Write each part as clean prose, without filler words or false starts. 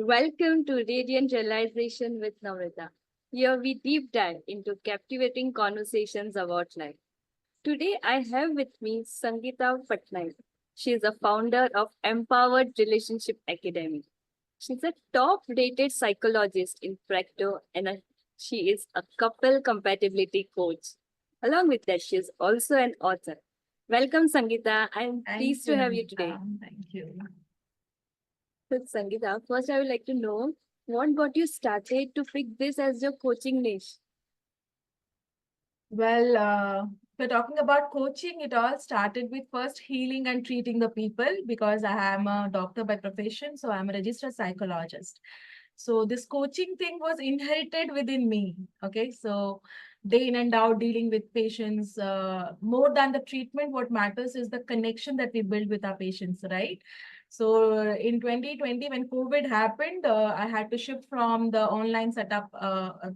Welcome to Radiant Realization with Namrata. Here we deep dive into captivating conversations about life. Today I have with me Sangeeta Patnaik. She is a founder of Empowered Relationship Academy. She's a top-rated psychologist in Practo and she is a couple compatibility coach. Along with that, she is also an author. Welcome, Sangeeta. I'm Thank pleased you, to have you today. Namrata. Thank you. So, Sangeeta, first I would like to know what got you started to pick this as your coaching niche? Well, we're talking about coaching. It all started with first healing and treating the people because I am a doctor by profession. So I'm a registered psychologist. So this coaching thing was inherited within me. Okay. So day in and out dealing with patients, more than the treatment, what matters is the connection that we build with our patients, right? So in 2020, when COVID happened, I had to shift from the online setup,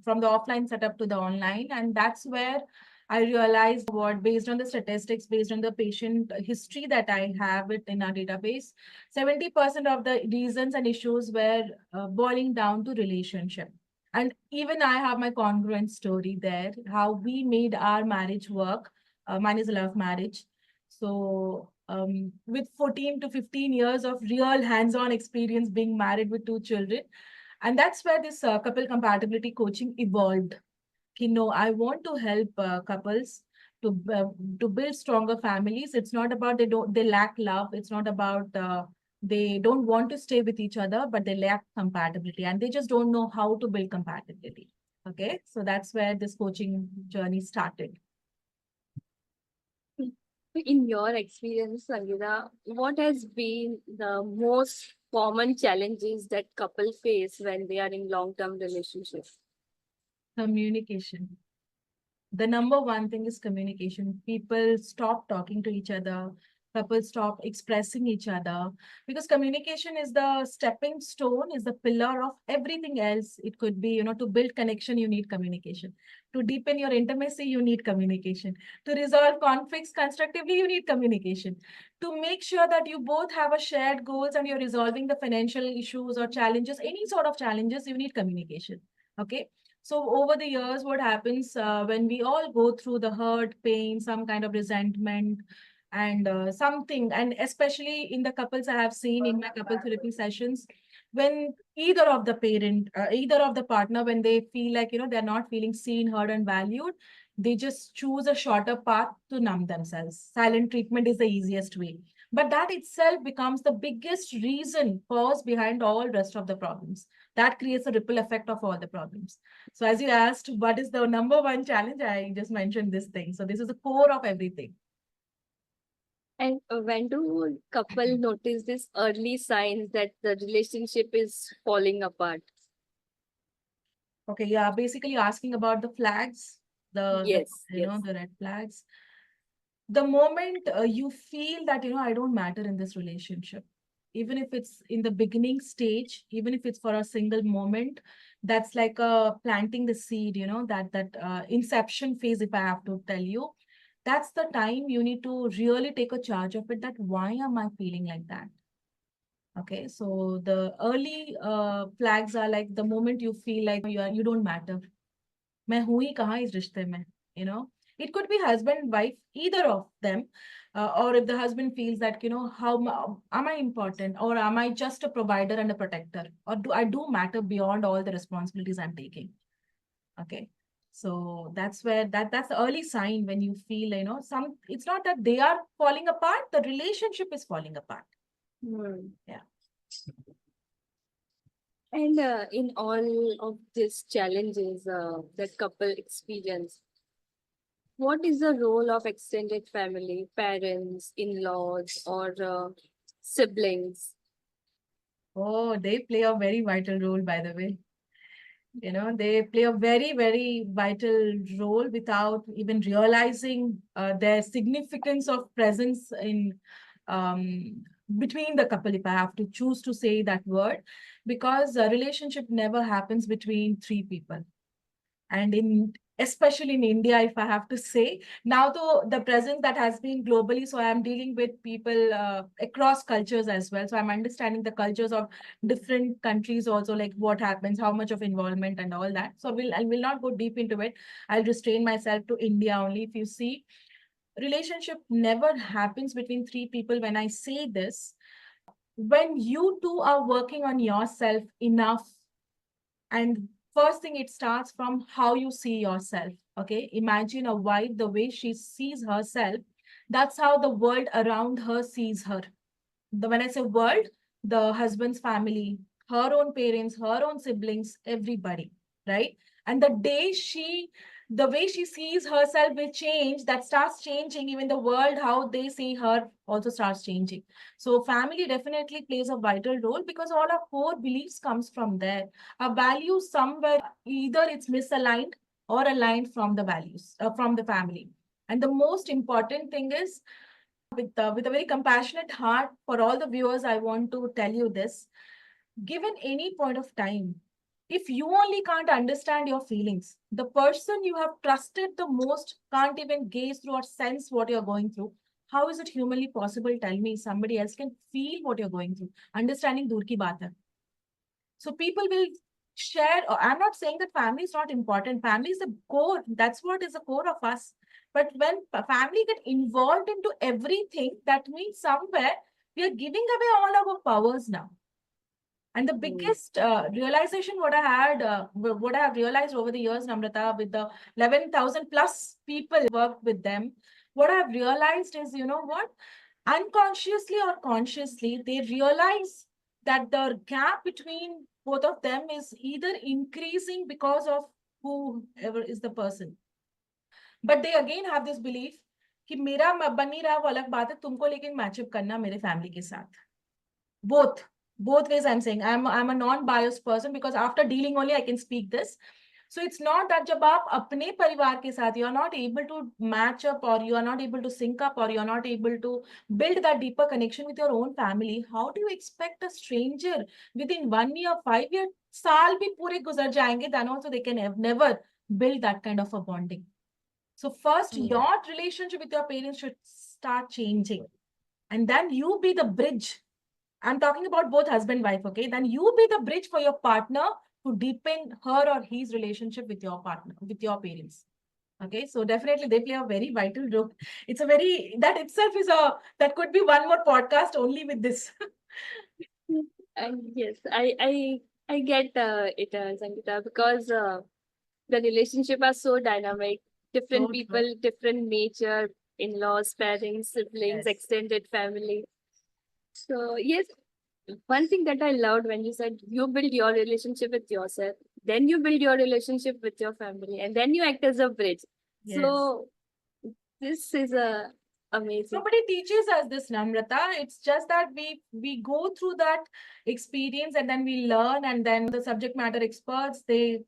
from the offline setup to the online. And that's where I realized what, based on the statistics, based on the patient history that I have it in our database, 70% of the reasons and issues were boiling down to relationship. And even I have my congruent story there, how we made our marriage work. Mine is a love marriage. So with 14 to 15 years of real hands-on experience being married with two children. And that's where this couple compatibility coaching evolved. No, I want to help couples to to build stronger families. It's not about they lack love. It's not about they don't want to stay with each other, but they lack compatibility and they just don't know how to build compatibility. Okay, so that's where this coaching journey started. In your experience, Sangeeta, what has been the most common challenges that couple face when they are in long-term relationships? Communication. The number one thing is communication. People stop talking to each other. Couples stop expressing each other because communication is the stepping stone, is the pillar of everything else. It could be, to build connection, you need communication. To deepen your intimacy, you need communication. To resolve conflicts constructively, you need communication. To make sure that you both have a shared goals and you're resolving the financial issues or challenges, any sort of challenges, you need communication. Okay. So over the years, what happens when we all go through the hurt, pain, some kind of resentment, and something, and especially in the couples I have seen in my couple therapy sessions, when either of the parent, either of the partner, when they feel like, they're not feeling seen, heard, and valued, they just choose a shorter path to numb themselves. Silent treatment is the easiest way. But that itself becomes the biggest reason, cause behind all rest of the problems. That creates a ripple effect of all the problems. So as you asked, what is the number one challenge? I just mentioned this thing. So this is the core of everything. And when do couple notice these early signs that the relationship is falling apart? Okay, yeah, basically asking about the flags, Yes, yes. the red flags. The moment you feel that, I don't matter in this relationship, even if it's in the beginning stage, even if it's for a single moment, that's like planting the seed, that inception phase, if I have to tell you, that's the time you need to really take a charge of it, that why am I feeling like that? Okay, so the early flags are like the moment you feel like you don't matter. मैं हूँ ही कहाँ इस रिश्ते में, you know. It could be husband, wife, either of them. Or if the husband feels that, am I important, or am I just a provider and a protector, or do I do matter beyond all the responsibilities I'm taking? Okay. So that's where that's the early sign when you feel, it's not that they are falling apart, the relationship is falling apart. Yeah. And in all of these challenges that couple experience, what is the role of extended family, parents, in-laws, or siblings? Oh, they play a very vital role, by the way. They play a very, very vital role without even realizing their significance of presence in between the couple, if I have to choose to say that word, because a relationship never happens between three people. And in especially in India, if I have to say. Now, though, the presence that has been globally, so I am dealing with people across cultures as well. So I'm understanding the cultures of different countries also, like what happens, how much of involvement and all that. So I will not go deep into it. I'll restrain myself to India only. If you see, relationship never happens between three people. When I say this, when you two are working on yourself enough, and first thing, it starts from how you see yourself. Okay, imagine a wife, the way she sees herself, that's how the world around her sees her. When I say world, the husband's family, her own parents, her own siblings, everybody, right? And the way she sees herself will change. That starts changing. Even the world, how they see her, also starts changing. So family definitely plays a vital role because all our core beliefs comes from there. Our values somewhere, either it's misaligned or aligned from the values from the family. And the most important thing is, with a very compassionate heart for all the viewers, I want to tell you this. Given any point of time, if you only can't understand your feelings, the person you have trusted the most can't even gaze through or sense what you're going through. How is it humanly possible? Tell me, somebody else can feel what you're going through. Understanding dur ki baat hai. So people will share. I'm not saying that family is not important. Family is the core. That's what is the core of us. But when family get involved into everything, that means somewhere we are giving away all our powers now. And the biggest realization what I have realized over the years, Namrata, with the 11,000 plus people worked with them, what I've realized is, you know what? Unconsciously or consciously, they realize that the gap between both of them is either increasing because of whoever is the person. But they again have this belief कि मेरा बन नहीं रहा वो अलग बात है, तुमको लेकिन मैचअप करना मेरे फैमिली के साथ. Both ways. I'm saying I'm a non-biased person because after dealing only I can speak this. So it's not that जब आप अपने परिवार के साथ, you are not able to match up, or you are not able to sync up, or you are not able to build that deeper connection with your own family. How do you expect a stranger within 1 year, 5 years, साल भी पूरे गुजर जाएंगे, then also they can never build that kind of a bonding. So first, your relationship with your parents should start changing, and then you be the bridge. I'm talking about both husband wife, okay? Then you be the bridge for your partner to deepen her or his relationship with your partner, with your parents. Okay, so definitely they play a very vital role. It's a very, that itself is that could be one more podcast only with this. Yes, I get it, Sangeeta, because the relationship are so dynamic. Different So people, true. different nature, in-laws, parents, siblings, Yes. extended family. So yes, one thing that I loved when you said you build your relationship with yourself, then you build your relationship with your family, and then you act as a bridge. Yes. So this is a amazing. Nobody teaches us this, Namrata. It's just that we go through that experience and then we learn, and then the subject matter experts, they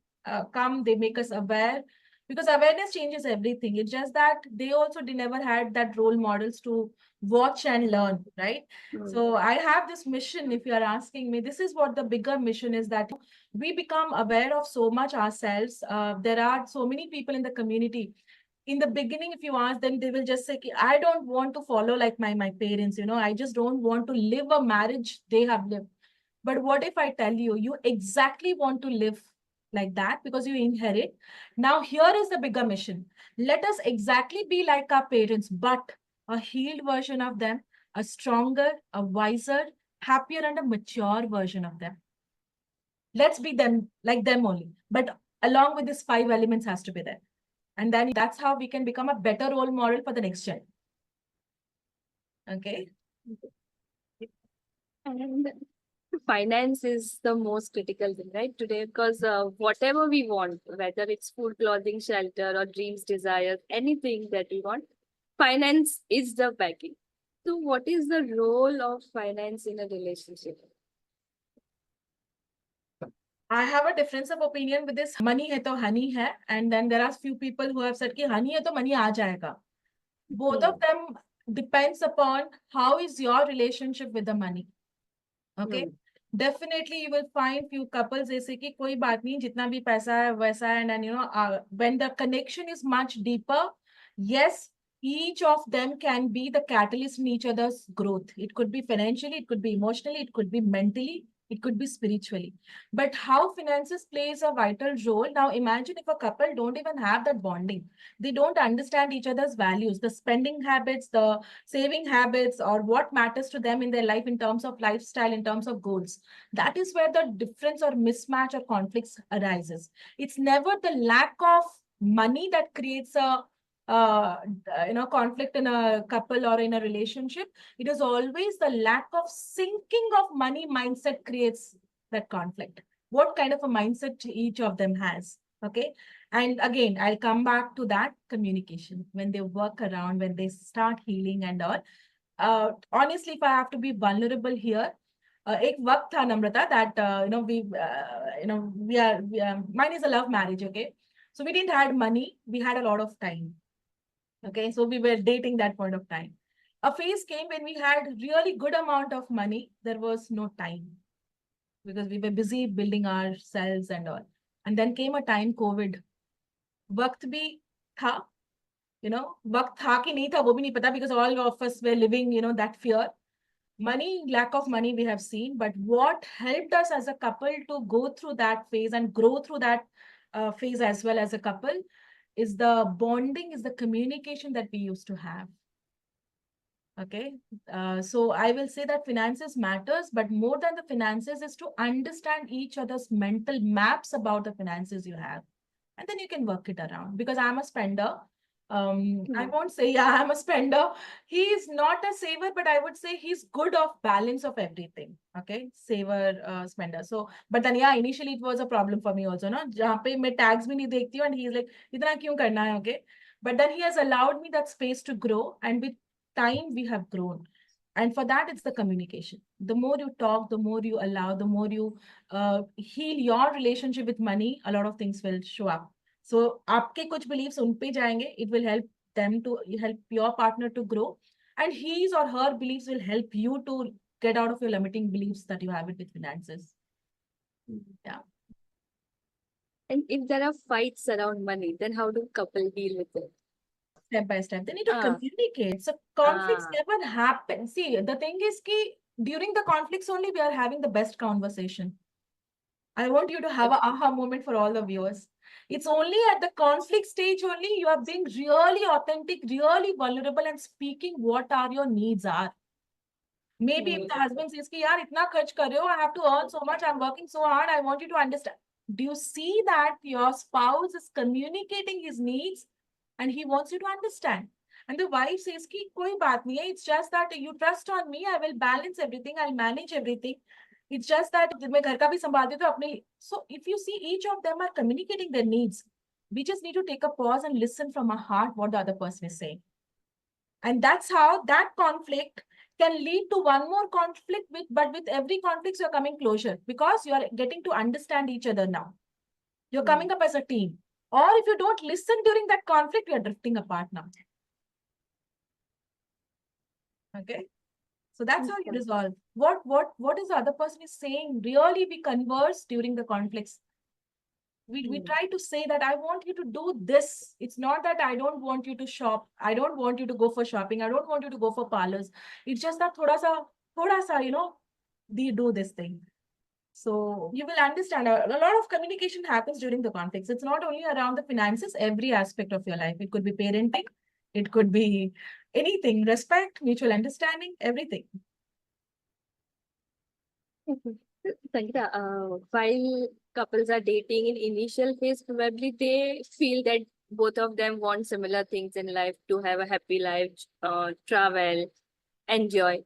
come, they make us aware, because awareness changes everything. It's just that they also never had that role models to watch and learn, right? So I have this mission. If you are asking me, this is what the bigger mission is, that we become aware of so much ourselves. There are so many people in the community. In the beginning, if you ask them, they will just say, I don't want to follow like my parents, I just don't want to live a marriage they have lived. But what if I tell you, you exactly want to live like that because you inherit? Now here is the bigger mission. Let us exactly be like our parents, but a healed version of them, a stronger, a wiser, happier, and a mature version of them. Let's be them, like them only, but along with these 5 elements has to be there. And then that's how we can become a better role model for the next gen. Okay. And finance is the most critical thing, right, today, because whatever we want, whether it's food, clothing, shelter, or dreams, desires, anything that we want, finance is the backing. So, what is the role of finance in a relationship? I have a difference of opinion with this. Money hai to honey hai. And then there are few people who have said ki honey hai to money aa jayega. Both of them depends upon how is your relationship with the money. Okay. definitely you will find few couples ऐसे कि कोई बात नहीं जितना भी पैसा है वैसा है and you know when the connection is much deeper, yes, each of them can be the catalyst in each other's growth. It could be financially, it could be emotionally, it could be mentally, it could be spiritually. But how finances plays a vital role. Now imagine if a couple don't even have that bonding. They don't understand each other's values, the spending habits, the saving habits, or what matters to them in their life in terms of lifestyle, in terms of goals. That is where the difference or mismatch or conflicts arises. It's never the lack of money that creates a conflict in a couple or in a relationship. It is always the lack of sinking of money mindset creates that conflict. What kind of a mindset each of them has. Okay. And again, I'll come back to that communication when they work around, when they start healing and all. Honestly, if I have to be vulnerable here, एक वक्त था नम्रता that mine is a love marriage, okay? So we didn't had money, we had a lot of time. Okay, so we were dating that point of time. A phase came when we had really good amount of money. There was no time because we were busy building ourselves and all. And then came a time COVID. वक्त भी था, वक्त था कि नहीं था वो भी नहीं पता because all of us were living, that fear. Money, lack of money we have seen, but what helped us as a couple to go through that phase and grow through that phase as well as a couple is the bonding, is the communication that we used to have. Okay, so I will say that finances matters, but more than the finances is to understand each other's mental maps about the finances you have. And then you can work it around because I'm a spender. I won't say, yeah, I'm a spender. He is not a saver, but I would say he's good of balance of everything. Okay, saver, spender. So, but then yeah, initially it was a problem for me also. No, जहाँ पे मैं tags भी नहीं देखती हूँ, and he's like, इतना क्यों करना है? Okay, but then he has allowed me that space to grow, and with time we have grown. And for that, it's the communication. The more you talk, the more you allow, the more you heal your relationship with money, a lot of things will show up. So आपके कुछ beliefs उन पे जाएंगे, it will help them to help your partner to grow, and his or her beliefs will help you to get out of your limiting beliefs that you have it with finances. Yeah. And if there are fights around money, then how do couple deal with it? Step by step, they need to Ah. communicate. So conflicts Ah. never happen. See, the thing is ki during the conflicts only we are having the best conversation. I want you to have a aha moment for all the viewers. It's only at the conflict stage only you are being really authentic, really vulnerable, and speaking what are your needs are. Maybe if the husband says, "Ki, yaar, itna kharch kar rahe ho, I have to earn so much, I'm working so hard, I want you to understand." Do you see that your spouse is communicating his needs and he wants you to understand? And the wife says, "Ki, koi baat nahi hai, it's just that you trust on me, I will balance everything, I'll manage everything. It's just that मैं घर का भी संभालती हूँ तो अपने लिए." So if you see each of them are communicating their needs, we just need to take a pause and listen from our heart what the other person is saying. And that's how that conflict can lead to one more conflict but with every conflict you're coming closer because you're getting to understand each other now. You're coming up as a team. Or if you don't listen during that conflict, you're drifting apart now. Okay. So that's how you resolve. What is the other person is saying? Really, we converse during the conflicts. We try to say that I want you to do this. It's not that I don't want you to shop. I don't want you to go for shopping. I don't want you to go for parlors. It's just that thoda sa, they do this thing. So you will understand a lot of communication happens during the conflicts. It's not only around the finances, every aspect of your life. It could be parenting. It could be anything, respect, mutual understanding, everything. Sangeeta, while couples are dating in initial phase, probably they feel that both of them want similar things in life to have a happy life, travel, enjoy.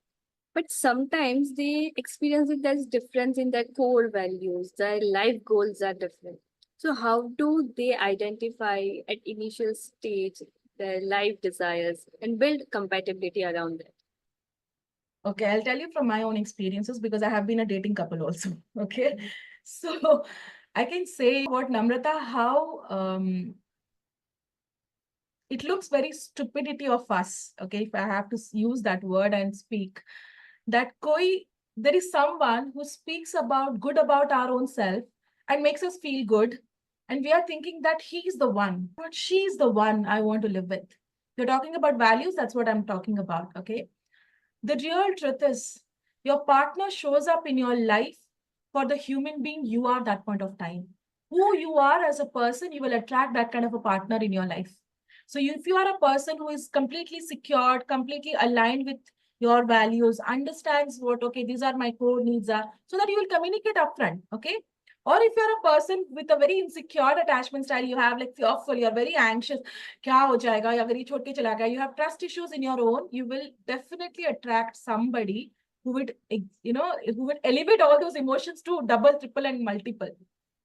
But sometimes they experience that there's difference in their core values, their life goals are different. So how do they identify at initial stage their life desires and build compatibility around it? Okay, I'll tell you from my own experiences because I have been a dating couple also. Okay. So I can say what Namrata, how it looks very stupidity of us. Okay, if I have to use that word and speak, that koi there is someone who speaks about good about our own self and makes us feel good. And we are thinking that he's the one, but she's the one I want to live with. You're talking about values. That's what I'm talking about. Okay. The real truth is your partner shows up in your life for the human being you are that point of time. Who you are as a person, you will attract that kind of a partner in your life. So if you are a person who is completely secured, completely aligned with your values, understands what, okay, these are my core needs are, so that you will communicate upfront, okay? Or if you're a person with a very insecure attachment style, you have like fearful, you're very anxious, क्या हो जाएगा या अगर ये छोड़ के चला गया, you have trust issues in your own, you will definitely attract somebody who would, who would elevate all those emotions to double, triple, and multiple.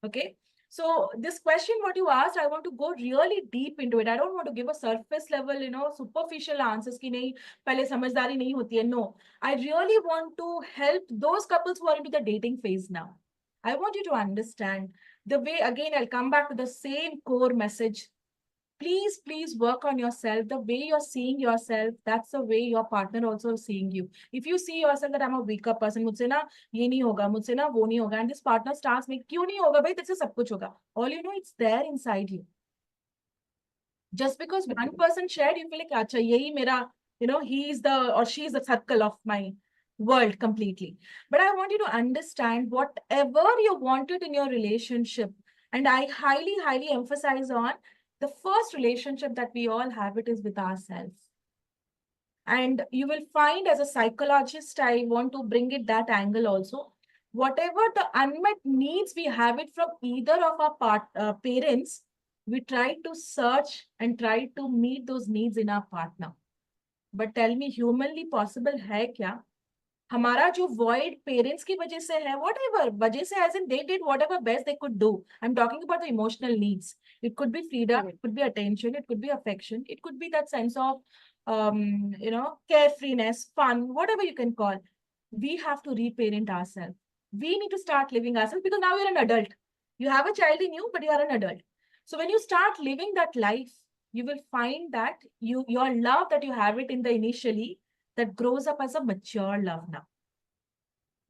Okay. So this question, what you asked, I want to go really deep into it. I don't want to give a surface level, superficial answers ki nahi, pehle samajhdari nahi hoti hai. No, I really want to help those couples who are into the dating phase now. I want you to understand the way, again, I'll come back to the same core message. Please work on yourself. The way you're seeing yourself, that's the way your partner also is seeing you. If you see yourself that I'm a weaker person, मुझसे ना ये नहीं होगा, मुझसे ना वो नहीं होगा, and this partner starts making, क्यों नहीं होगा भाई, तेरे से सब कुछ होगा. All you know, it's there inside you. Just because one person shared, you feel like, अच्छा यही मेरा, he is the or she is the circle of my world completely. But I want you to understand whatever you wanted in your relationship, and I highly emphasize on the first relationship that we all have, it is with ourselves. And you will find, as a psychologist, I want to bring it that angle also. Whatever the unmet needs we have it from either of our parents, we try to search and try to meet those needs in our partner. But tell me, humanly possible hai kya? हमारा जो void parents की वजह से है, whatever वजह से, as in they did whatever best they could do. I'm talking about the emotional needs. It could be freedom, it could be attention, it could be affection, it could be that sense of carefreeness, fun, whatever you can call. We have to reparent ourselves. We need to start living ourselves, because now you're an adult. You have a child in you, but you are an adult. So when you start living that life, you will find that your love that you have it in the initially, that grows up as a mature love now.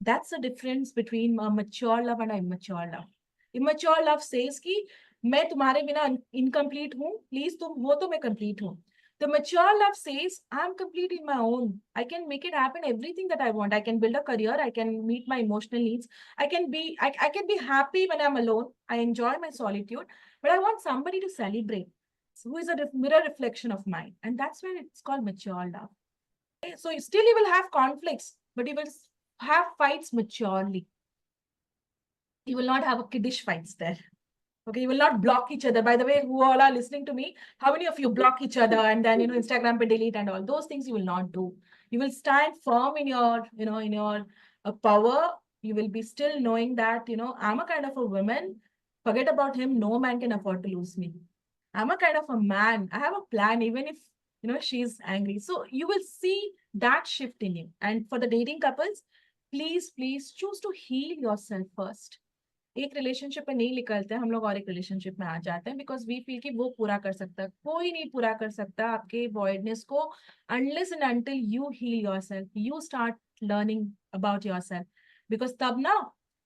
That's the difference between a mature love and an immature love. Immature love says कि मैं तुम्हारे बिना incomplete हूँ, please तुम हो तो मैं complete हूँ. The mature love says, I'm complete in my own. I can make it happen, everything that I want. I can build a career. I can meet my emotional needs. I can be happy when I'm alone. I enjoy my solitude. But I want somebody to celebrate, who is a mirror reflection of mine. And that's where it's called mature love. Okay? So still you will have conflicts, but you will have fights maturely. You will not have a kiddish fights there. Okay, you will not block each other. By the way, who all are listening to me, how many of you block each other and then Instagram pe delete and all those things? You will not do. You will stand firm in your power. You will be still knowing that I'm a kind of a woman. Forget about him. No man can afford to lose me. I'm a kind of a man. I have a plan, even if she's angry. So you will see that shift in you. And for the dating couples, please choose to heal yourself first. एक relationship में नहीं निकलते हैं हम लोग और एक relationship में आ जाते हैं, बिकॉज वी फील कि वो पूरा कर सकता है. कोई नहीं पूरा कर सकता आपके वॉइडनेस को unless and until you heal yourself, you start learning about yourself. Because तब ना,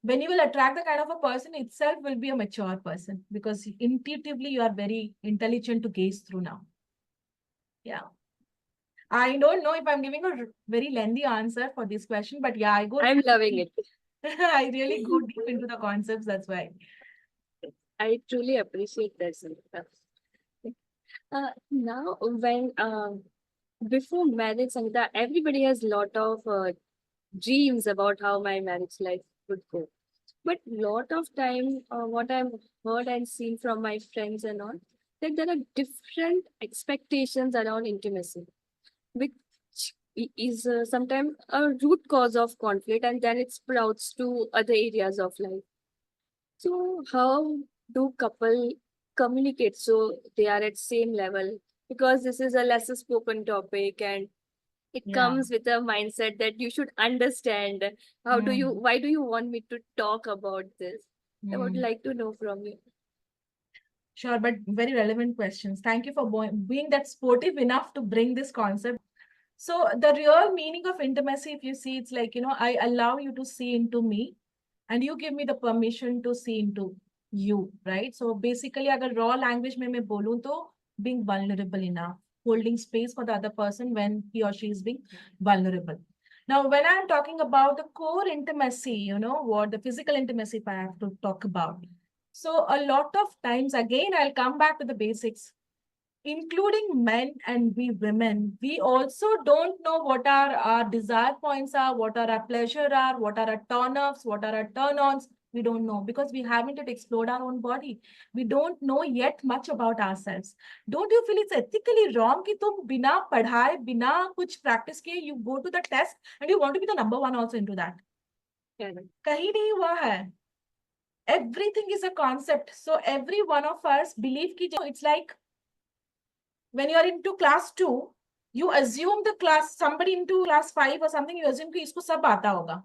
when you will attract the kind of a person, itself will be a mature person, because intuitively you are very intelligent to gaze through now. Yeah. I don't know if I'm giving a very lengthy answer for this question, but yeah, I'm loving it. I really go deep into the concepts. That's why. I truly appreciate that, Sangeeta. Now, when before marriage, Sangeeta, everybody has lot of dreams about how my marriage life would go. But lot of time, what I've heard and seen from my friends and all, that there are different expectations around intimacy, which is sometimes a root cause of conflict, and then it sprouts to other areas of life. So how do couple communicate so they are at same level? Because this is a lesser spoken topic, and it comes with a mindset that you should understand. How do you, why do you want me to talk about this? I would like to know from you. Sure, but very relevant questions. Thank you for being that sportive enough to bring this concept. So the real meaning of intimacy, if you see, it's like, I allow you to see into me and you give me the permission to see into you, right? So basically, agar raw language mein main bolun to being vulnerable enough, holding space for the other person when he or she is being vulnerable. Now, when I'm talking about the core intimacy, what the physical intimacy if I have to talk about. So a lot of times, again, I'll come back to the basics, including men and we women, we also don't know what our desire points are, what our pleasure are, what are our turn-offs, what are our turn-ons. We don't know because we haven't yet explored our own body. We don't know yet much about ourselves. Don't you feel it's ethically wrong कि तुम बिना पढ़ाए, बिना कुछ practice के you go to the test and you want to be the number one also into that? कहीं नहीं हुआ है. Everything is a concept. So every one of us believe कि it's like when you are into class 2, you assume the class, somebody into class 5 or something, you assume कि इसको सब आता होगा.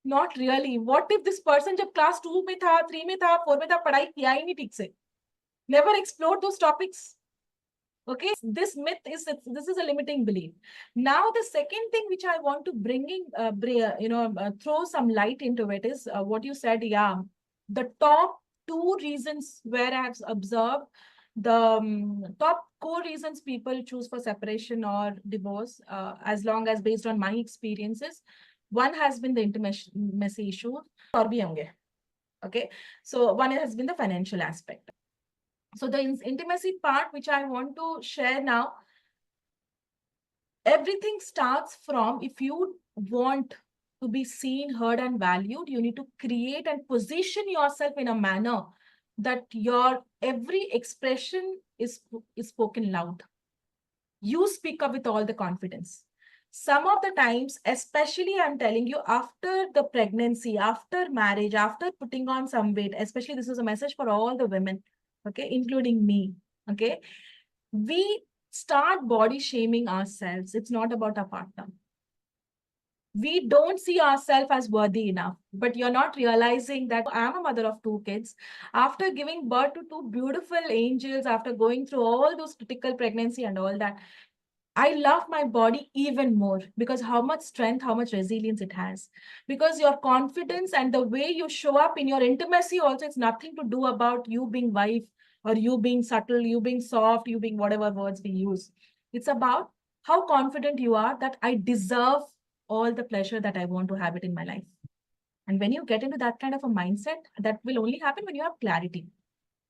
Not really. What if this person जब class 2 में था, 3 में था, 4 में था, पढ़ाई किया ही नहीं ठीक से? Never explored those topics. Okay, this myth this is a limiting belief. Now, the second thing which I want to throw some light into it is what you said. Yeah, the top 2 reasons where I have observed the top core reasons people choose for separation or divorce, as long as based on my experiences. One has been the intimacy issue. Okay, so one has been the financial aspect. So the intimacy part, which I want to share now, everything starts from, if you want to be seen, heard, and valued, you need to create and position yourself in a manner that your every expression is spoken loud. You speak up with all the confidence. Some of the times, especially I'm telling you, after the pregnancy, after marriage, after putting on some weight, especially this is a message for all the women, okay, including me, okay, we start body shaming ourselves. It's not about our partner. We don't see ourselves as worthy enough, but you're not realizing that I'm a mother of 2 kids. After giving birth to 2 beautiful angels, after going through all those critical pregnancy and all that, I love my body even more because how much strength, how much resilience it has. Because your confidence and the way you show up in your intimacy also, it's nothing to do about you being wife or you being subtle, you being soft, you being whatever words we use. It's about how confident you are that I deserve all the pleasure that I want to have it in my life. And when you get into that kind of a mindset, that will only happen when you have clarity.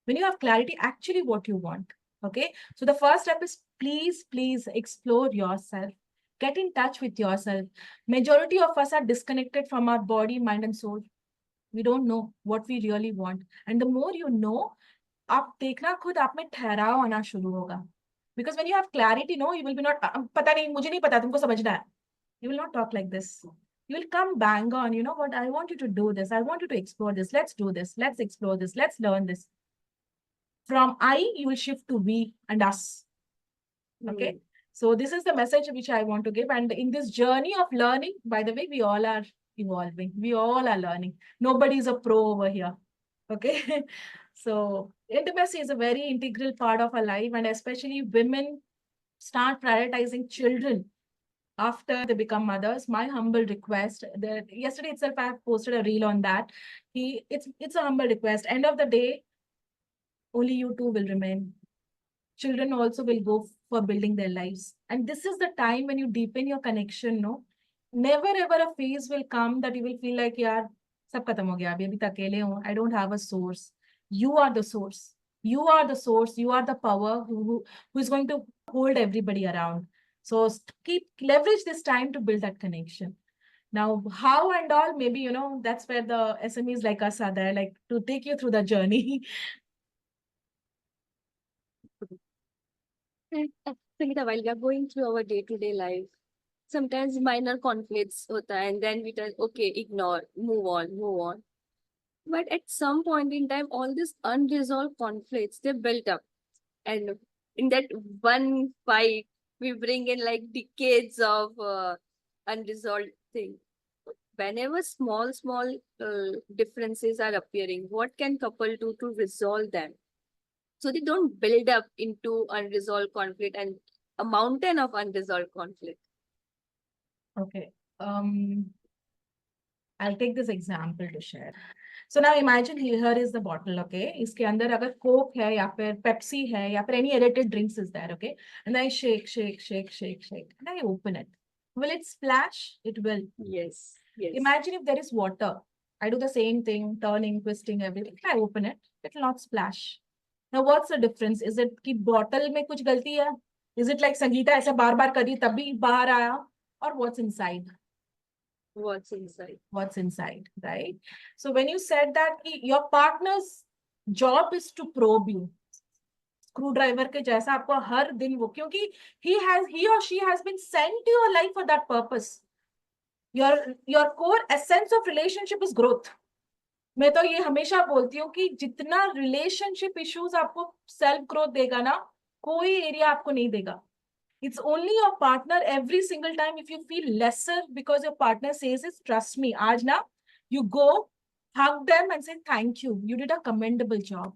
When you have clarity, actually what you want. Okay. So the first step is please explore yourself. Get in touch with yourself. Majority of us are disconnected from our body, mind, and soul. We don't know what we really want. And the more you know, आप देखना खुद आप में ठहराव आना शुरू होगा. Because when you have clarity, no, you will be not, पता नहीं, मुझे नहीं पता, तुमको समझना है. You will not talk like this. You will come bang on, you know what, I want you to do this. I want you to explore this. Let's do this. Let's explore this. Let's learn this. From I, you will shift to we and us. Okay. So this is the message which I want to give. And in this journey of learning, by the way, we all are evolving. We all are learning. Nobody is a pro over here. Okay. So intimacy is a very integral part of our life. And especially women start prioritizing children after they become mothers. My humble request that yesterday itself, I have posted a reel on that. It's a humble request. End of the day, only you two will remain. Children also will go for building their lives. And this is the time when you deepen your connection, no? Never ever a phase will come that you will feel like, yaar, sab khatam ho gaya, abhi tak akele hu. I don't have a source. You are the source. You are the source. You are the power who is going to hold everybody around. So leverage this time to build that connection. Now, how and all, maybe, you know, that's where the SMEs like us are there, like to take you through the journey. Sangeeta, while we are going through our day-to-day life, sometimes minor conflicts hota hai, and then we tell, okay, ignore, move on, move on. But at some point in time, all these unresolved conflicts, they built up. And in that one fight, we bring in like decades of unresolved things. Whenever small differences are appearing, what can couple do to resolve them? So they don't build up into unresolved conflict and a mountain of unresolved conflict. Okay. I'll take this example to share. So now imagine here is the bottle, okay? इसके अंदर अगर Coke है या फिर Pepsi है या फिर any added drinks is there, okay? And I shake, shake, shake, shake, shake. And I open it. Will it splash? It will. Yes. Yes. Imagine if there is water. I do the same thing, turning, twisting, everything. I open it. It will not splash. Now what's the difference? Is it कि bottle में कुछ गलती है? Is it like Sangeeta ऐसे बार बार करी तभी बाहर आया? Or what's inside? What's inside? What's inside, right? So when you said that your partner's job is to probe you, screwdriver के जैसा आपको हर दिन वो, क्योंकि he or she has been sent to your life for that purpose. Your core essence of relationship is growth. मैं तो ये हमेशा बोलती हूँ कि जितना रिलेशनशिप इश्यूज आपको सेल्फ ग्रोथ देगा ना, कोई एरिया आपको नहीं देगा. It's only your partner every single time if you feel lesser because your partner says it, trust me, आज ना, you go, hug them and say thank you. You did a commendable job.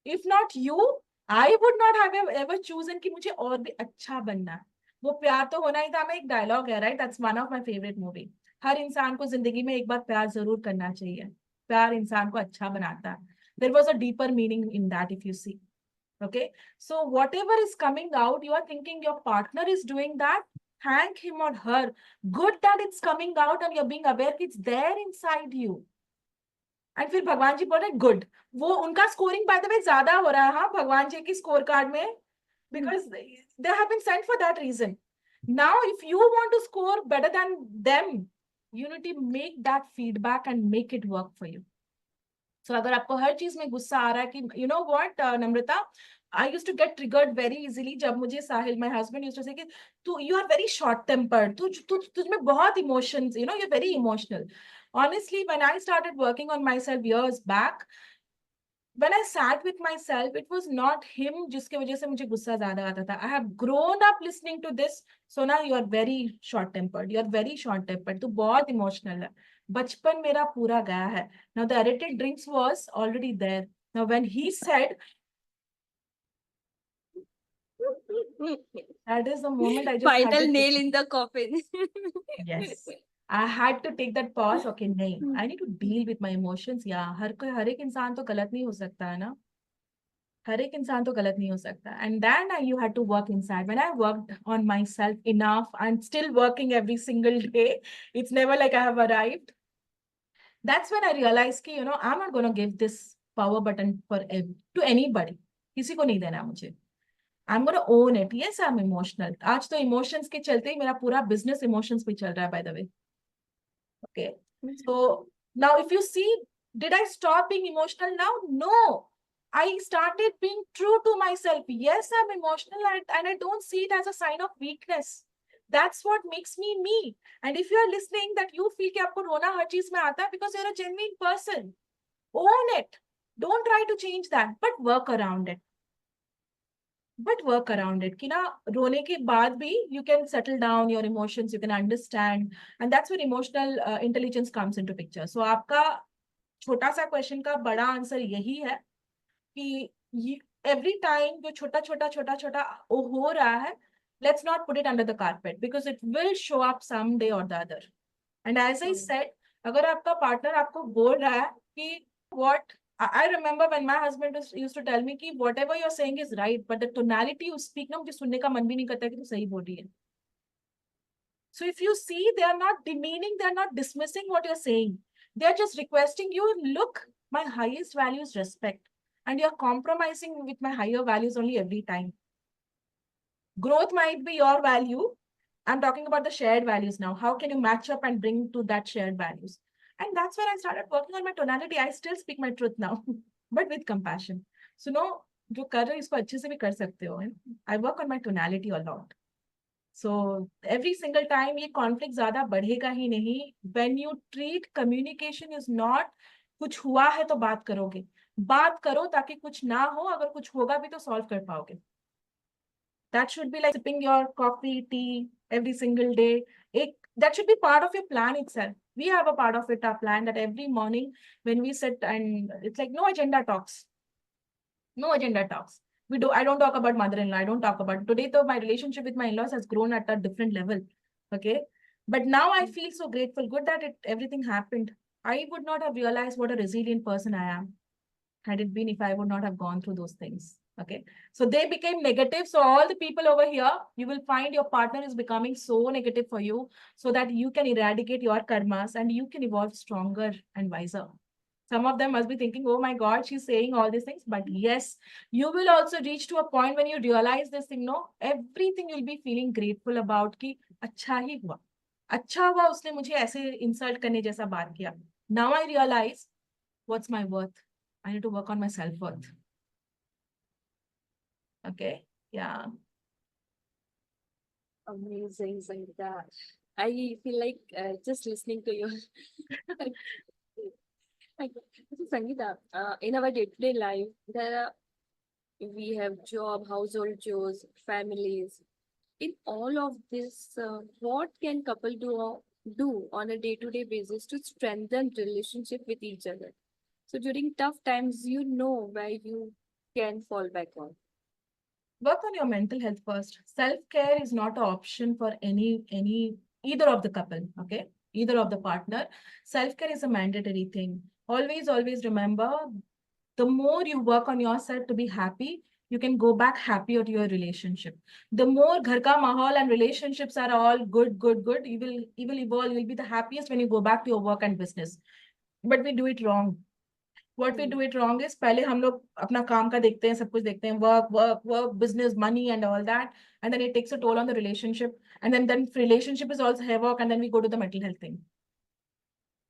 If not you, I would not have ever chosen कि मुझे और भी अच्छा बनना है. वो प्यार तो होना ही था. मैं एक डायलॉग है, right? That's one of my favourite movie. हर इंसान को जिंदगी में एक बार प्यार जरूर करना चाहिए. प्यार इंसान को अच्छा बनाता है. There was a deeper meaning in that if you see. Okay, so whatever is coming out, you are thinking your partner is doing that, thank him or her. Good that it's coming out and you're being aware it's there inside you. And फिर भगवान जी बोल रहे good. वो उनका scoring by the way ज्यादा हो रहा है, हाँ, भगवान जी की score card में, because they have been sent for that reason. Now if you want to score better than them, you need to make that feedback and make it work for you. So अगर आपको हर चीज में गुस्सा आ रहा है कि you know what, Namrata, I used to get triggered very easily. जब मुझे साहिल, my husband used to say कि तू, you are very short tempered, तुझ में बहुत emotions, you know, you're very emotional. Honestly, when I started working on myself years back, when I sat with myself, it was not him जिसके वजह से मुझे गुस्सा ज्यादा आता था. I have grown up listening to this. So now you are very short tempered. You are very short tempered. तू बहुत emotional है. बचपन मेरा पूरा गया है. Now the addicted drinks was already there. Now when he said, that is the moment I just had Final to nail take, in the coffin. yes, I had to take that pause. Okay, नहीं, I need to deal with my emotions. Yeah, हर एक इंसान तो गलत नहीं हो सकता है ना. हर एक इंसान तो गलत नहीं हो सकता. And then you had to work inside. When I worked on myself enough, I'm still working every single day. It's never like I have arrived. That's when I realized कि, you know, I'm not going to give this power button to anybody. किसी को नहीं देना मुझे. I'm going to own it. Yes, I'm emotional. आज तो emotions के चलते ही मेरा पूरा business emotions पे चल रहा है, by the way. Okay. So now if you see, did I stop being emotional now? No. I started being true to myself. Yes, I'm emotional and I don't see it as a sign of weakness. That's what makes me me. And if you are listening that you feel कि आपको रोना हर चीज में आता है because you're a genuine person, own it. Don't try to change that, but work around it. कि ना रोने के बाद भी you can settle down your emotions, you can understand, and that's where emotional intelligence comes into picture. So आपका छोटा सा question का बड़ा आंसर यही है कि every time जो छोटा छोटा हो रहा है, let's not put it under the carpet because it will show up someday or the other. And as I said, अगर आपका पार्टनर आपको बोल रहा है कि what I remember when my husband used to tell me कि whatever you're saying is right, but the tonality you speak ना मुझे सुनने का मन भी नहीं करता कि तू सही बोल रही है. So if you see, they are not demeaning, they are not dismissing what you're saying. They are just requesting you, look, my highest value is respect. And you're compromising with my higher values only every time. Growth might be your value. I'm talking about the shared values now. How can you match up and bring to that shared values? And that's where I started working on my tonality. I still speak my truth now, but with compassion. So no, जो कर रहे हो इसको अच्छे से भी कर सकते हो. I work on my tonality a lot. So every single time ये conflict ज़्यादा बढ़ेगा ही नहीं. When you treat communication is not कुछ हुआ है तो बात करोगे. बात करो ताकि कुछ ना हो. अगर कुछ होगा भी तो solve कर पाओगे. That should be like sipping your coffee, tea every single day. That should be part of your plan itself. We have a part of it, our plan, that every morning when we sit and it's like no agenda talks. No agenda talks. I don't talk about mother-in-law. I don't talk about today. So my relationship with my in-laws has grown at a different level. Okay. But now I feel so grateful, good that everything happened. I would not have realized what a resilient person I am had it been if I would not have gone through those things. Okay. So they became negative. So all the people over here, you will find your partner is becoming so negative for you so that you can eradicate your karmas and you can evolve stronger and wiser. Some of them must be thinking, oh my God, she's saying all these things. But yes, you will also reach to a point when you realize this thing, no, everything you'll be feeling grateful about कि अच्छा ही हुआ. अच्छा हुआ उसने मुझे ऐसे insult करने जैसा बात किया. Now I realize what's my worth. I need to work on my self-worth. Okay. Yeah. Amazing, Sangeeta. I feel like just listening to you. Like, so Sangeeta, in our day-to-day life, we have job, household chores, families. In all of this, what can couple do on a day-to-day basis to strengthen relationship with each other? So during tough times, you know where you can fall back on. Work on your mental health first. Self-care is not an option for either of the couple. Okay. Either of the partner. Self-care is a mandatory thing. Always remember, the more you work on yourself to be happy, you can go back happier to your relationship. The more ghar ka mahal and relationships are all good, you will evolve. You'll be the happiest when you go back to your work and business. But we do it wrong. What we do it wrong is पहले हम लोग अपना काम का देखते हैं, सब कुछ देखते हैं, work, business, money and all that, and then it takes a toll on the relationship, and then relationship is also havoc, and then we go to the mental health thing.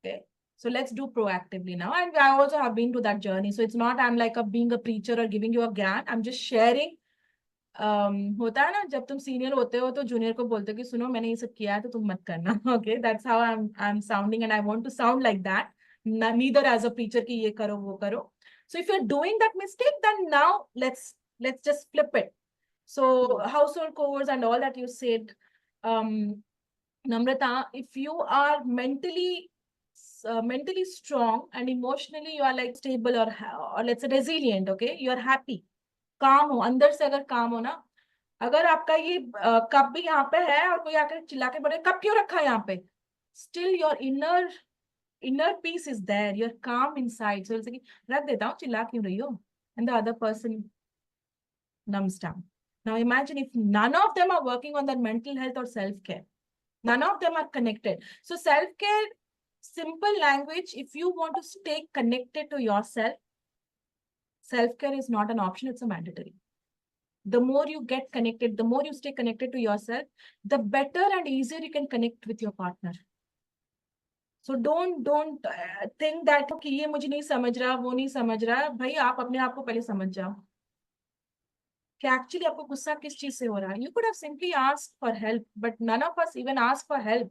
Okay, so let's do proactively now, and I also have been to that journey, so it's not I'm like being a preacher or giving you a ज्ञान, I'm just sharing. होता है ना जब तुम senior होते हो तो junior को बोलते हो कि सुनो मैंने ये सब किया है तो तुम मत करना. Okay, that's how I'm sounding, and I want to sound like that. Neither as a preacher ki ye karo wo karo. So if you're doing that mistake, then now let's just flip it. So household chores and all that you said, Namrata, if you are mentally strong and emotionally you are like stable or let's say resilient, okay, you are happy, काम हो, अंदर से अगर काम हो ना, अगर आपका ये कप भी यहाँ पे है और कोई आकर चिल्ला के बोले कप क्यों रखा है यहाँ पे, still your inner peace is there, you're calm inside. So it's like, रख देता हूँ, चिल्ला क्यों रही हो, and the other person numbs down. Now imagine if none of them are working on their mental health or self-care. None of them are connected. So self-care, simple language, if you want to stay connected to yourself, self-care is not an option, it's a mandatory. The more you get connected, the more you stay connected to yourself, the better and easier you can connect with your partner. So don't think that कि ये मुझे नहीं समझ रहा, वो नहीं समझ रहा. भाई आप अपने आप को पहले समझ जाओ कि actually आपको गुस्सा किस चीज से हो रहा है. You could have simply asked for help, but none of us even ask for help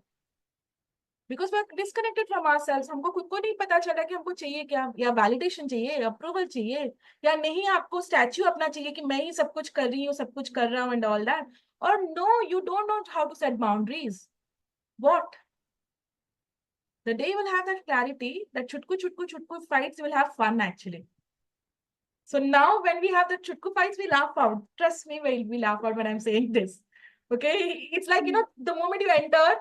because we're disconnected from ourselves. हमको खुद को नहीं पता चला कि हमको चाहिए क्या, या validation चाहिए, approval चाहिए, या नहीं आपको statue अपना चाहिए कि मैं ही सब कुछ कर रही हूँ, सब कुछ कर रहा हूँ and all that. Or no, you don't know how to set boundaries. What? The day you will have that clarity, that chutku fights, you will have fun actually. So now when we have the chutku fights, we laugh out. Trust me, we laugh out when I'm saying this. Okay? It's like, you know, the moment you enter,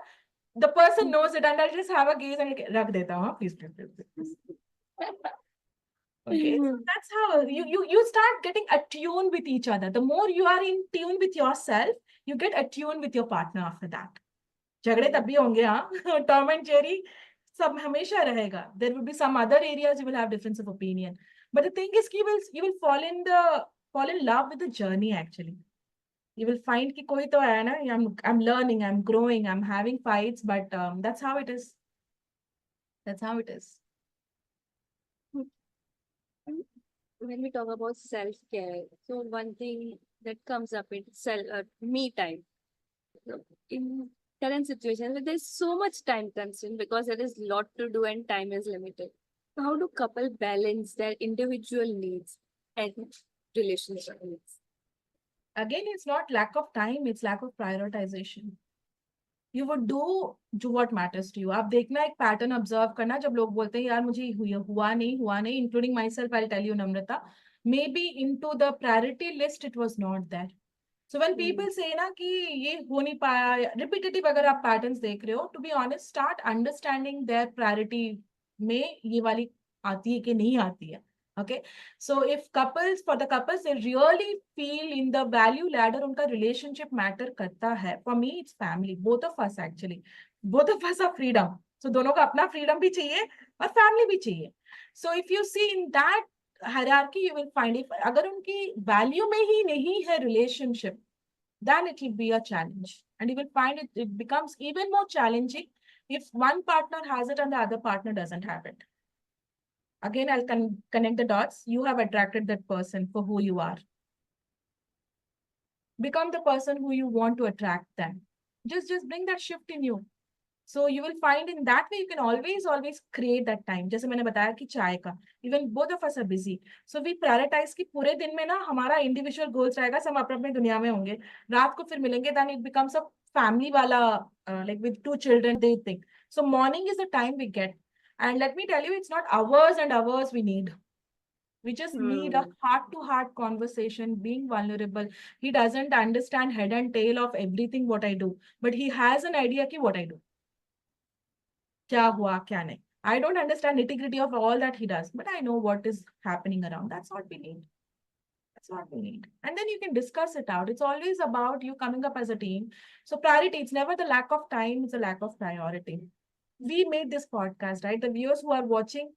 the person knows it, and I just have a gaze and rak deta hu, please. Okay, so that's how you start getting attuned with each other. The more you are in tune with yourself, you get attuned with your partner after that. झगड़े तब भी होंगे, हाँ. Tom and Jerry सब हमेशा रहेगा. There will be some other areas you will have difference of opinion. But the thing is, you will fall in love with the journey actually. You will find कि कोई तो है ना, I'm learning, I'm growing, I'm having fights, but that's how it is. That's how it is. When we talk about self-care, so one thing that comes up is me time. So in current situation, where there's so much time constraint because there is lot to do and time is limited. So how do couple balance their individual needs and relationship needs? Again, it's not lack of time, it's lack of prioritization. You would do what matters to you. आप देखना एक pattern observe करना, जब लोग बोलते हैं यार मुझे हुआ नहीं, including myself, I'll tell you, Namrata, maybe into the priority list it was not there. So when people say ना कि ये हो नहीं पाया, repetitive अगर आप patterns देख रहे हो, to be honest, start understanding their priority में ये वाली आती है कि नहीं आती है. Okay, so if couples, for the couples, they really feel in the value ladder, उनका relationship matter करता है. For me, it's family, both of us actually. Both of us are freedom. So दोनों का अपना freedom भी चाहिए और family भी चाहिए. So if you see in that hierarchy, you will find, if अगर उनकी value में ही नहीं है relationship, then it will be a challenge. And you will find it becomes even more challenging if one partner has it and the other partner doesn't have it. Again, I'll connect the dots. You have attracted that person for who you are. Become the person who you want to attract them. Just bring that shift in you. So you will find in that way you can always create that time. जैसे मैंने बताया कि चाय का, even both of us are busy, so we prioritize कि पूरे दिन में ना हमारा individual goals रहेगा, सब अपने अपने दुनिया में होंगे, रात को फिर मिलेंगे, then it becomes a family वाला, like with 2 children they think. So morning is the time we get, and let me tell you, it's not hours and hours we need. We just need a heart-to-heart conversation, being vulnerable. He doesn't understand head and tail of everything what I do, but he has an idea कि what I do. क्या हुआ क्या नहीं. I don't understand nitty-gritty of all that he does, but I know what is happening around. That's what we need. That's what we need. And then you can discuss it out. It's always about you coming up as a team. So priority, it's never the lack of time, it's a lack of priority. We made this podcast, right? The viewers who are watching,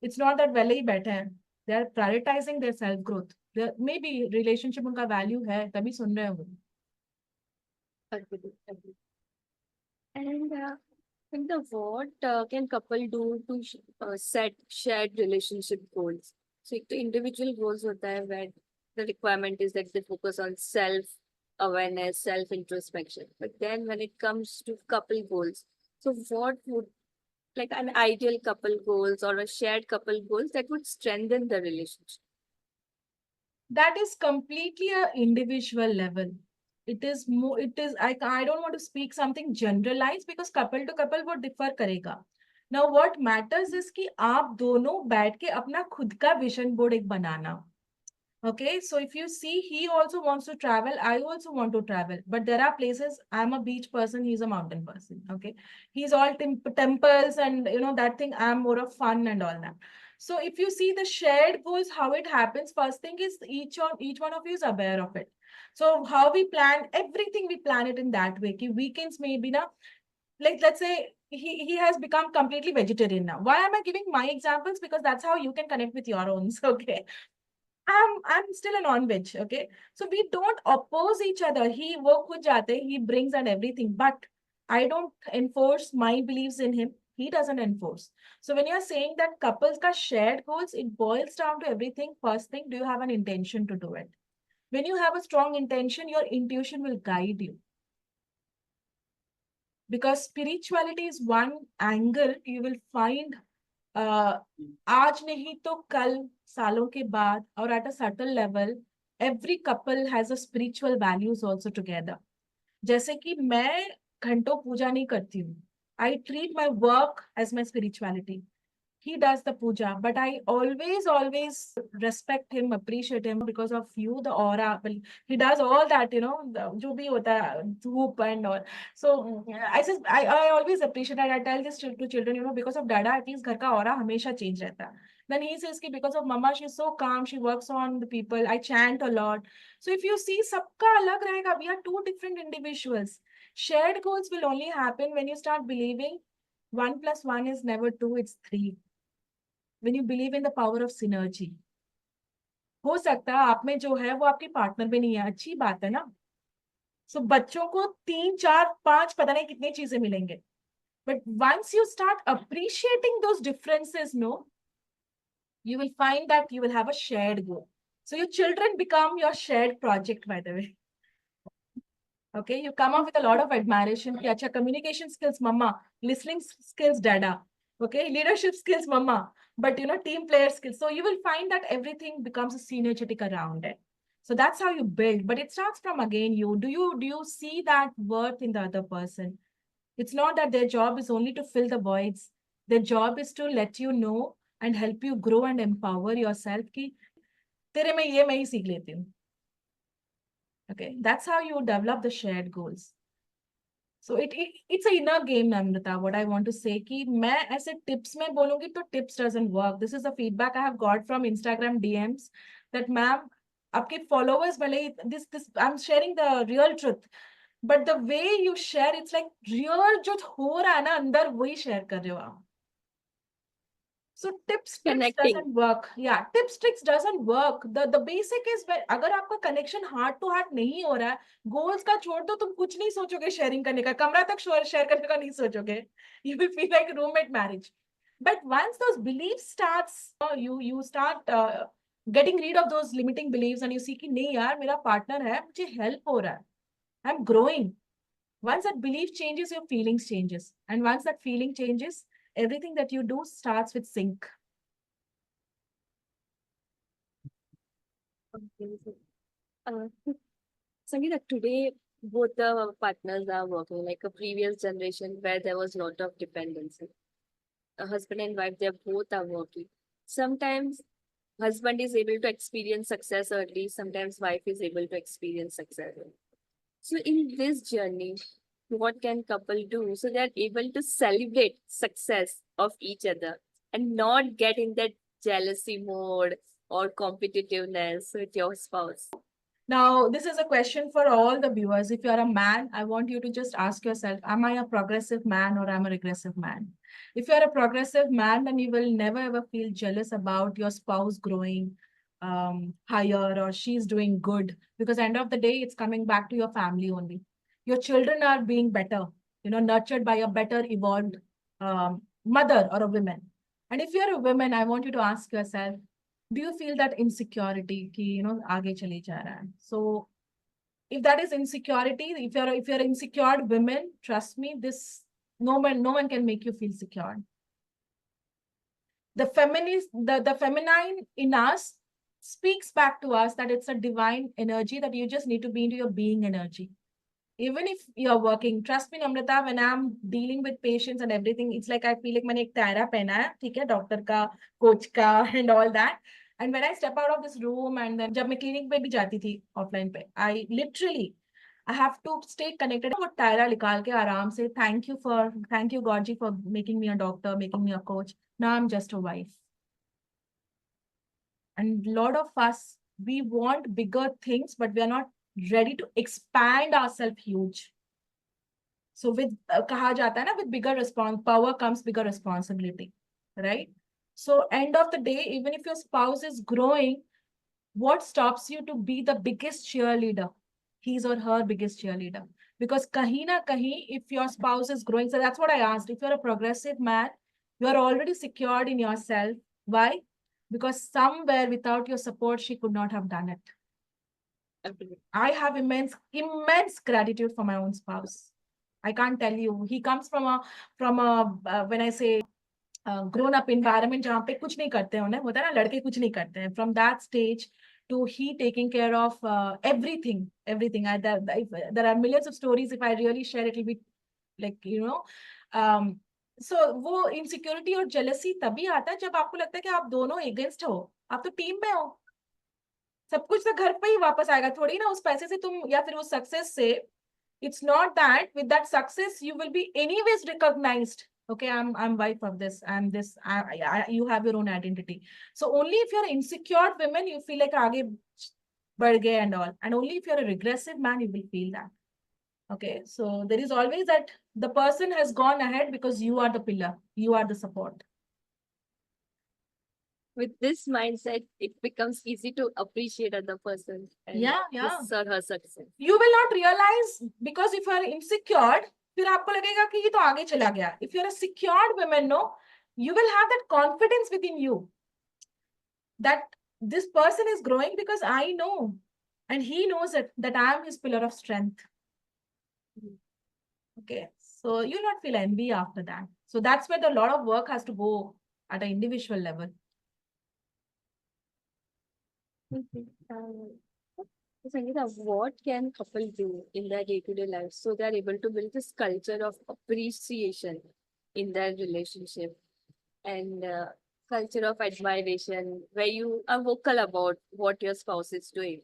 it's not that well ही बैठे हैं. They are prioritizing their self-growth. Maybe relationship उनका value है, तभी सुन रहे हो. Agree. And what can couple do to set shared relationship goals? So एक तो individual goals होता है where the requirement is that they focus on self awareness, self introspection. But then when it comes to couple goals, so what would like an ideal couple goals or a shared couple goals that would strengthen the relationship? That is completely a individual level. It is more, it is, I don't want to speak something generalized because couple to couple वो differ करेगा. Now what matters is कि आप दोनों बैठ के अपना खुद का vision board एक बनाना. Okay, so if you see, he also wants to travel, I also want to travel, but there are places, I'm a beach person, he's a mountain person. Okay, he's all temples and you know that thing, I'm more of fun and all that. So if you see the shared goals, how it happens, first thing is each one of you is aware of it. So how we plan everything, we plan it in that way. Ki weekends maybe na, like let's say he has become completely vegetarian now. Why am I giving my examples? Because that's how you can connect with your own. Okay. I'm still a non-veg, okay? So we don't oppose each other. He work with jate, he brings and everything, but I don't enforce my beliefs in him. He doesn't enforce. So when you're saying that couples ka shared goals, it boils down to everything. First thing, do you have an intention to do it? When you have a strong intention, your intuition will guide you. Because spirituality is one angle you will find आज नहीं तो कल, सालों के बाद, और at a subtle level, every couple has a spiritual values also together. जैसे कि मैं घंटों पूजा नहीं करती हूँ. I treat my work as my spirituality. He does the puja, but I always respect him, appreciate him because of you, the aura. Well, he does all that, you know, जो भी होता है, धूप and all. So I always appreciate that. I tell this to children, you know, because of Dada, at least घर का aura हमेशा change रहता है. Then he says कि because of Mama, she's so calm, she works on the people. I chant a lot. So if you see, सबका अलग रहेगा. We are two different individuals. Shared goals will only happen when you start believing 1 + 1 is never 2, it's 3. When you believe in the power of synergy. हो सकता है आप में जो है वो आपके पार्टनर में नहीं है, अच्छी बात है ना. सो बच्चों को 3, 4, 5 पता नहीं कितनी चीजें मिलेंगे, but once you start appreciating those differences, no, you will find that you will have a shared goal. So your children become your shared project, by the way. Okay, you come up with a lot of admiration. कि अच्छा, communication skills mama, listening skills dada, okay, leadership skills mama, but you know, team player skills. So you will find that everything becomes a synergetic around it. So that's how you build, but it starts from again you. Do you see that worth in the other person? It's not that their job is only to fill the voids. Their job is to let you know and help you grow and empower yourself कि तेरे में ये मैं ही सीख लेती हूँ. Okay, that's how you develop the shared goals. So it's a inner game, Namrata. What I want to say कि मैं ऐसे tips में बोलूंगी तो tips doesn't work. This is the feedback I have got from Instagram DMs that ma'am, आपके followers भले ही this I'm sharing the real truth, but the way you share it's like real जो हो रहा है ना अंदर वही share कर रहे हो आप. So tips tricks Connecting. doesn't work. Yeah, tips tricks doesn't work. The basic is अगर आपका connection heart to heart नहीं हो रहा है, goals का छोड़ दो तुम कुछ नहीं सोचोगे sharing करने का, कमरा तक share करने का नहीं सोचोगे. You will feel like roommate marriage. But once those beliefs starts, you start getting rid of those limiting beliefs and you see कि नहीं यार मेरा partner है, मुझे help हो रहा है. I'm growing. Once that belief changes, your feelings changes. And once that feeling changes, everything that you do starts with sync. Okay. Uh, Sangeeta, today both the partners are working like a previous generation where there was a lot of dependency. A husband and wife, they both are working. Sometimes husband is able to experience success early, sometimes wife is able to experience success early. So in this journey, what can couple do so they are able to celebrate success of each other and not get in that jealousy mode or competitiveness with your spouse? Now, this is a question for all the viewers. If you're a man, I want you to just ask yourself, am I a progressive man or am I a regressive man? If you're a progressive man, then you will never ever feel jealous about your spouse growing higher or she's doing good, because end of the day, it's coming back to your family only. Your children are being better, nurtured by a better evolved mother or a woman. And if you're a woman, I want you to ask yourself, do you feel that insecurity कि आगे चले जा रहा है? So if that is insecurity, if you're insecure women, trust me, this no one can make you feel secure. The feminist, the feminine in us speaks back to us that it's a divine energy that you just need to be into your being energy. Even if you're working, trust me, Namrata, when I'm dealing with patients and everything, it's like I feel like मैंने एक टायरा पहना है, ठीक है, doctor का, coach का, and all that. And when I step out of this room and then जब मैं क्लिनिक पे भी जाती थी ऑफलाइन पे, I have to stay connected. वो टायरा निकाल के आराम से, thank you God ji for making me a doctor, making me a coach. Now I'm just a wife. And a lot of us, we want bigger things, but we are not ready to expand ourselves huge. So with kaha jata hai na, with bigger power comes bigger responsibility, right? So end of the day, even if your spouse is growing, what stops you to be the biggest cheerleader? His or her biggest cheerleader. Because kahi na kahi, if your spouse is growing, so that's what I asked. If you're a progressive man, you are already secured in yourself. Why? Because somewhere without your support, she could not have done it. Absolutely. I have immense gratitude for my own spouse. I can't tell you. He comes from a when I say grown up environment जहाँ पे कुछ नहीं करते हैं, होता है ना, लड़के कुछ नहीं करते हैं. From that stage to he taking care of everything. There are millions of stories. If I really share, it will be like so वो insecurity और jealousy तभी आता है जब आपको लगता है कि आप दोनों against हो, आप तो टीम में हो. सब कुछ तो घर पे ही वापस आएगा, थोड़ी ना उस पैसे से तुम या फिर उस सक्सेस से. It's not that with that success you will be anyways recognized. Okay, I'm wife of this, I'm this, you have your own identity. So only if you're insecure women, you feel like आगे बढ़ गए and all, and only if you're a regressive man, you will feel that. Okay, so there is always that the person has gone ahead because you are the pillar, you are the support. With this mindset, it becomes easy to appreciate other person and his or her success. You will not realize, because if you are insecure, फिर आपको लगेगा कि ये तो आगे चला गया. If you're a secured woman, no, you will have that confidence within you that this person is growing because I know, and he knows that I am his pillar of strength. Okay, so you'll not feel envy after that. So that's where a lot of work has to go at an individual level. Okay. Sangeeta, what can couple do in their day-to-day life so they are able to build this culture of appreciation in their relationship and culture of admiration where you are vocal about what your spouse is doing?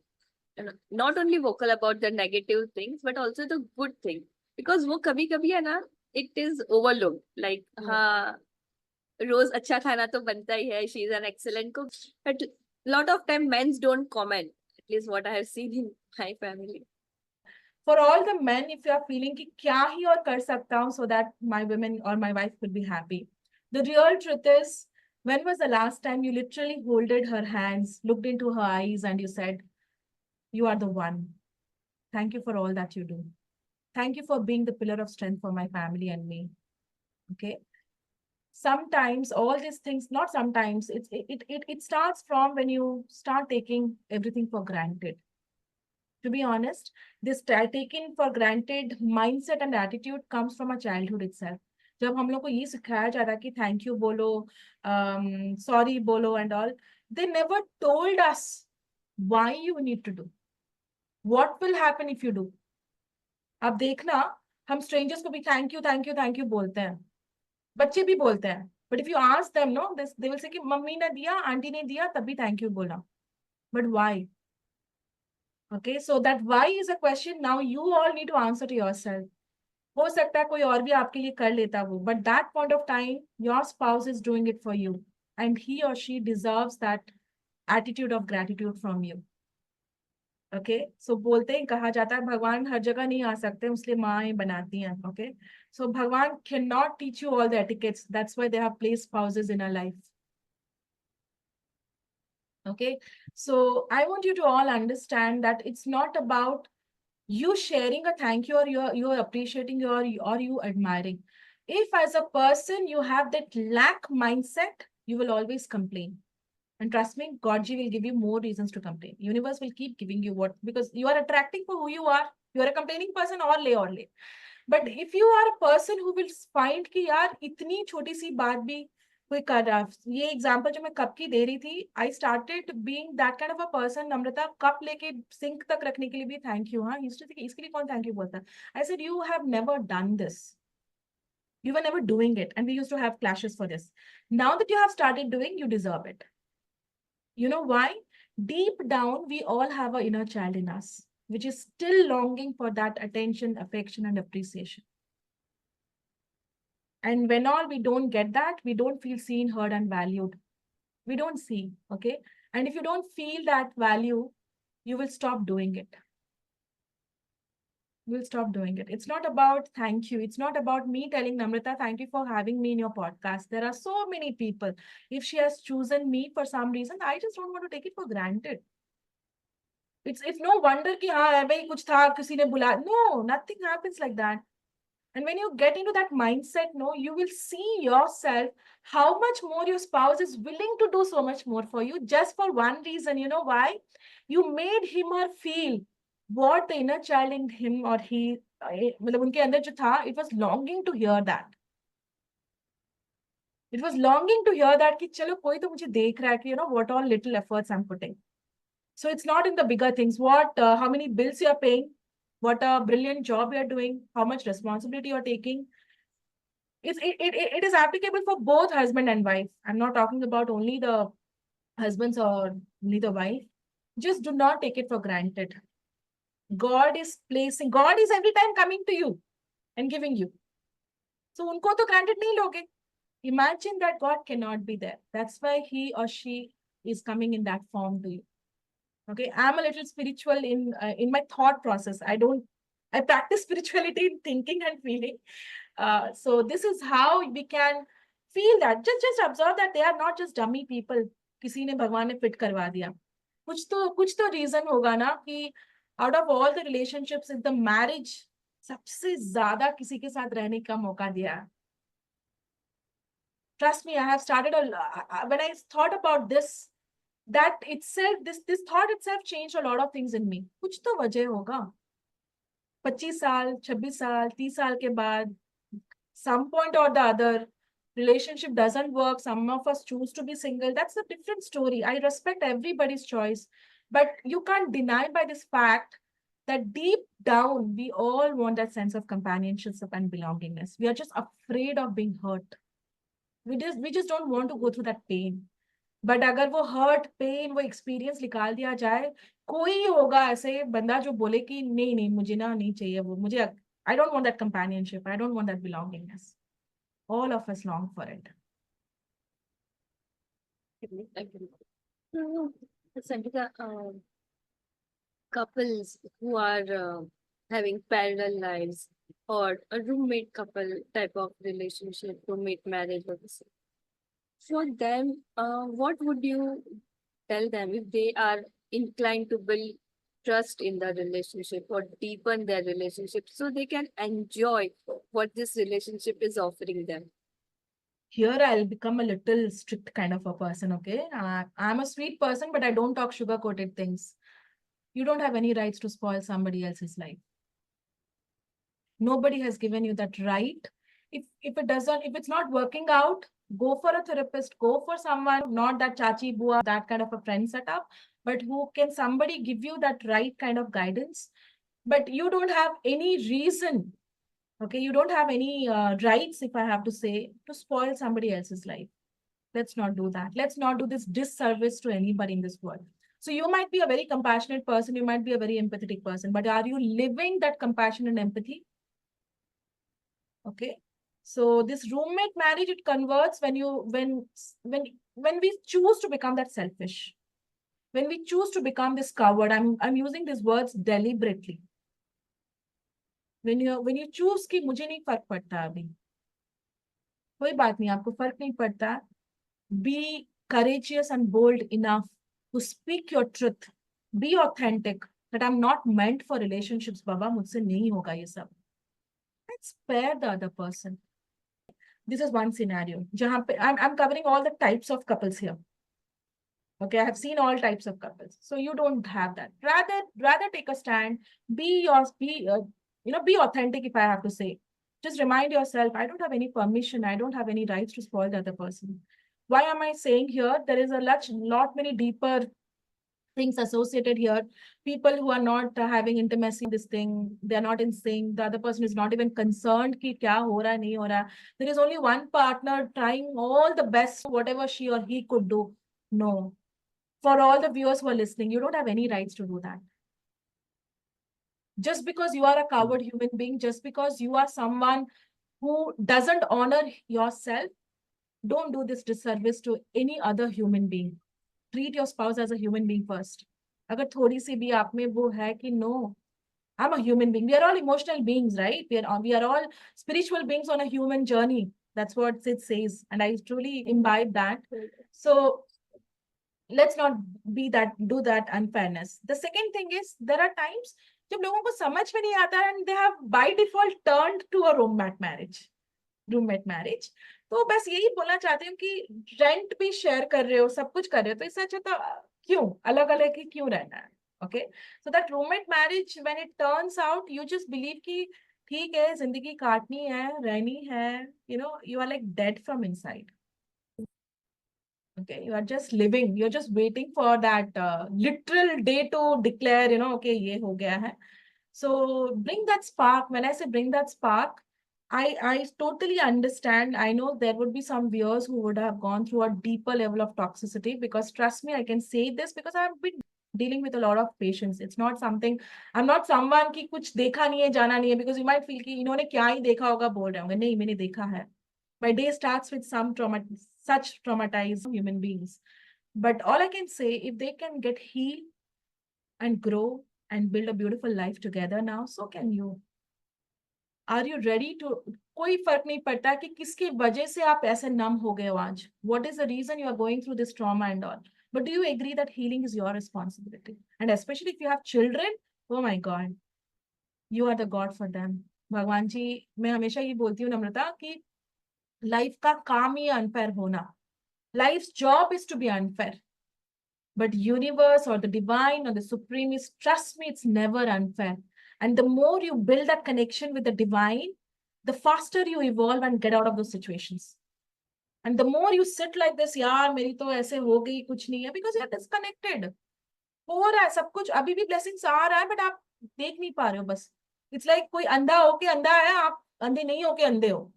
not only vocal about the negative things but also the good thing, because वो कभी कभी है ना, it is overlooked, like हाँ रोज अच्छा खाना तो बनता ही है, she is an excellent cook, but lot of time men don't comment, at least what I have seen in my family. For all the men, if you are feeling कि क्या ही और कर सकता हूँ so that my women or my wife could be happy, the real truth is, when was the last time you literally holded her hands, looked into her eyes, and you said, "You are the one. Thank you for all that you do. Thank you for being the pillar of strength for my family and me." Okay. Sometimes all these things, not sometimes, it starts from when you start taking everything for granted. To be honest, this taking for granted mindset and attitude comes from a childhood itself. जब हम लोग को ये सिखाया जा रहा कि thank you बोलो, सॉरी बोलो and all, they never told us why you need to do, what will happen if you do. अब देखना, हम स्ट्रेंजर्स को भी thank you thank you thank you बोलते हैं, बच्चे भी बोलते हैं, but if you ask them, no, this they will say कि मम्मी ने दिया, आंटी ने दिया, तभी थैंक यू बोला, but why? Okay, so that why is a question now you all need to answer to yourself. हो सकता है कोई और भी आपके लिए कर लेता वो, but that point of time your spouse is doing it for you and he or she deserves that attitude of gratitude from you. Okay, so बोलते हैं, कहा जाता है भगवान हर जगह नहीं आ सकते, इसलिए माँ बनाती हैं. Okay, so भगवान cannot teach you all the etiquettes, that's why they have placed spouses in our life. Okay, so I want you to all understand that it's not about you sharing a thank you or you're appreciating or you admiring. If as a person you have that lack mindset, you will always complain. And trust me, Godji will give you more reasons to complain. Universe will keep giving you what, because you are attracting for who you are. You are a complaining person or lay. But if you are a person who will find कि यार इतनी छोटी सी बात भी कोई कर रहा है, ये एग्जांपल जो मैं कप की दे रही थी, I started being that kind of a person. Namrata cup लेके सिंक तक रखने के लिए भी थैंक यू. हाँ, इसके लिए कौन थैंक यू बोलता है? I said you have never done this, you were never doing it, and we used to have clashes for this. Now that you have started doing, you deserve it. You know why? Deep down we all have an inner child in us which is still longing for that attention, affection, and appreciation. And when all we don't get that, we don't feel seen, heard, and valued. We don't see, okay? And if you don't feel that value, you will stop doing it. You will stop doing it. It's not about thank you. It's not about me telling Namrata, thank you for having me in your podcast. There are so many people. If she has chosen me for some reason, I just don't want to take it for granted. It's no wonder कि हाँ भाई कुछ था, किसी ने बुला. No, nothing happens like that. And when you get into that mindset, no, you will see yourself how much more your spouse is willing to do so much more for you just for one reason. You know why? You made him or feel what the inner child in him or he, मतलब उनके अंदर जो था, it was longing to hear that. It was longing to hear that कि चलो कोई तो मुझे देख रहा है कि, you know, what all little efforts I'm putting. So it's not in the bigger things. How many bills you are paying, what a brilliant job you are doing, how much responsibility you are taking. It is applicable for both husband and wife. I'm not talking about only the husbands or only the wife. Just do not take it for granted. God is every time coming to you and giving you. So unko to granted nahi loge. Imagine that God cannot be there. That's why he or she is coming in that form to you. Okay, I'm a little spiritual in my thought process. I practice spirituality in thinking and feeling. So this is how we can feel that. Just observe that they are not just dummy people. किसी ने भगवान ने fit करवा दिया. कुछ तो reason होगा ना कि out of all the relationships in the marriage, सबसे ज्यादा किसी के साथ रहने का मौका दिया. Trust me, I have started when I thought about this, that itself, this thought itself changed a lot of things in me. कुछ तो वजह होगा. 25 साल, 26 साल, 30 साल के बाद, some point or the other, relationship doesn't work. Some of us choose to be single. That's a different story. I respect everybody's choice. But you can't deny by this fact that deep down, we all want that sense of companionship and belongingness. We are just afraid of being hurt. We just don't want to go through that pain. But अगर वो hurt pen वो experience निकाल दिया जाए, कोई होगा ऐसे बंदा जो बोले कि नहीं नहीं मुझे ना नहीं चाहिए वो, मुझे I don't want that companionship, I don't want that belongingness. All of us long for it. Agree. So, Sangeeta, couples who are having parallel lives or a roommate couple type of relationship, roommate marriage, or this, for them, what would you tell them if they are inclined to build trust in the relationship or deepen their relationship so they can enjoy what this relationship is offering them? Here I'll become a little strict kind of a person, okay? I'm a sweet person, but I don't talk sugar coated things. You don't have any rights to spoil somebody else's life. Nobody has given you that right. If it doesn't, if it's not working out, go for a therapist, go for someone, not that chachi bua, that kind of a friend setup, but who can somebody give you that right kind of guidance. But you don't have any reason, okay? You don't have any rights, if I have to say, to spoil somebody else's life. Let's not do that. Let's not do this disservice to anybody in this world. So you might be a very compassionate person, you might be a very empathetic person, but are you living that compassion and empathy? Okay. So this roommate marriage, it converts when you when we choose to become that selfish, when we choose to become this coward. I'm using these words deliberately. When you choose कि मुझे नहीं फर्क पड़ता अभी, कोई बात नहीं, आपको फर्क नहीं पड़ता. Be courageous and bold enough to speak your truth. Be authentic. That I'm not meant for relationships, Baba. मुझसे नहीं होगा ये सब. Let's spare the other person. This is one scenario. जहाँ पे I'm covering all the types of couples here. Okay, I have seen all types of couples. So you don't have that. Rather take a stand. Be authentic. If I have to say, just remind yourself. I don't have any permission. I don't have any rights to spoil the other person. Why am I saying here? There is a lot many deeper things associated here. People who are not having intimacy, this thing, they are not in sync. The other person is not even concerned कि क्या हो रहा है नहीं हो रहा. There is only one partner trying all the best, whatever she or he could do. No. For all the viewers who are listening, you don't have any rights to do that. Just because you are a coward human being, just because you are someone who doesn't honor yourself, don't do this disservice to any other human being. Treat your spouse as a human being first. अगर थोड़ी सी भी आप में वो है कि no, I'm a human being. We are all emotional beings, right? We are all spiritual beings on a human journey. That's what it says, and I truly imbibe that. So let's not do that unfairness. The second thing is there are times जब लोगों को समझ में नहीं आता and they have by default turned to a roommate marriage. तो बस यही बोलना चाहती हूँ कि रेंट भी शेयर कर रहे हो, सब कुछ कर रहे हो, तो इससे अच्छा तो क्यों अलग अलग ही क्यों रहना है. Okay, so that roommate marriage, when it turns out, you just believe कि ठीक है जिंदगी काटनी है रहनी है, you are like dead from inside. Okay, you are just living, you're just waiting for that literal day to declare, okay, ye ho gaya hai. So bring that spark. When I say bring that spark, I totally understand. I know there would be some viewers who would have gone through a deeper level of toxicity, because trust me, I can say this because I've been dealing with a lot of patients. It's not something, I'm not someone ki kuch dekha nahi hai, jana nahi hai, because you might feel ki इन्होंने क्या ही देखा होगा बोल रहे होंगे. नहीं, मैंने देखा है. My day starts with such traumatized human beings. But all I can say, if they can get healed and grow and build a beautiful life together now, so can you. Are you ready to? कोई फर्क नहीं पड़ता कि किसकी वजह से आप ऐसे numb हो गए हो आज. What is the reason you are going through this trauma and all? But do you agree that healing is your responsibility? And especially if you have children, oh my God, you are the God for them. भगवान जी, मैं हमेशा ये बोलती हूँ नम्रता कि life का काम ही unfair होना. Life's job is to be unfair. But universe or the divine or the supreme is, trust me, it's never unfair. And the more you build that connection with the divine, the faster you evolve and get out of those situations. And the more you sit like this, यार मेरी तो ऐसे हो गई कुछ नहीं है, because you're disconnected. हो रहा है सब कुछ, अभी भी blessings आ रहा है, but आप देख नहीं पा रहे हो बस. It's like कोई अंधा होके अंधा है, आप अंधे नहीं होके अंधे हो.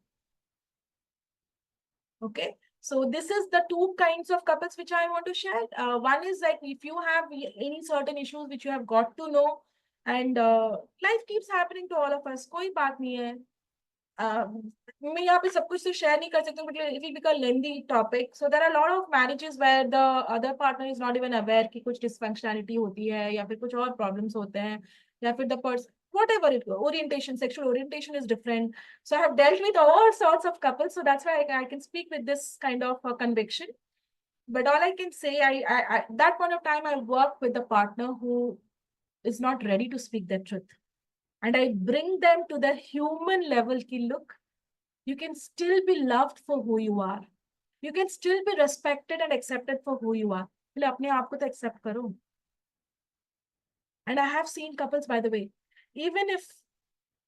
Okay, So this is the two kinds of couples which I want to share. One is like if you have any certain issues which you have got to know, and life keeps happening to all of us. कोई बात नहीं है. मैं यहाँ पे सब कुछ तो share नहीं कर सकती हूँ, because it will become lengthy topic. So there are a lot of marriages where the other partner is not even aware कि कुछ dysfunctionality होती है, या फिर कुछ और problems होते हैं, या फिर the person, whatever it orientation, sexual orientation is different. So I have dealt with all sorts of couples, so that's why I can speak with this kind of conviction. But all I can say, I that point of time I work with the partner who is not ready to speak the truth, and I bring them to the human level ki look, you can still be loved for who you are. You can still be respected and accepted for who you are. पहले अपने आप को तो accept करो. And I have seen couples, by the way, even if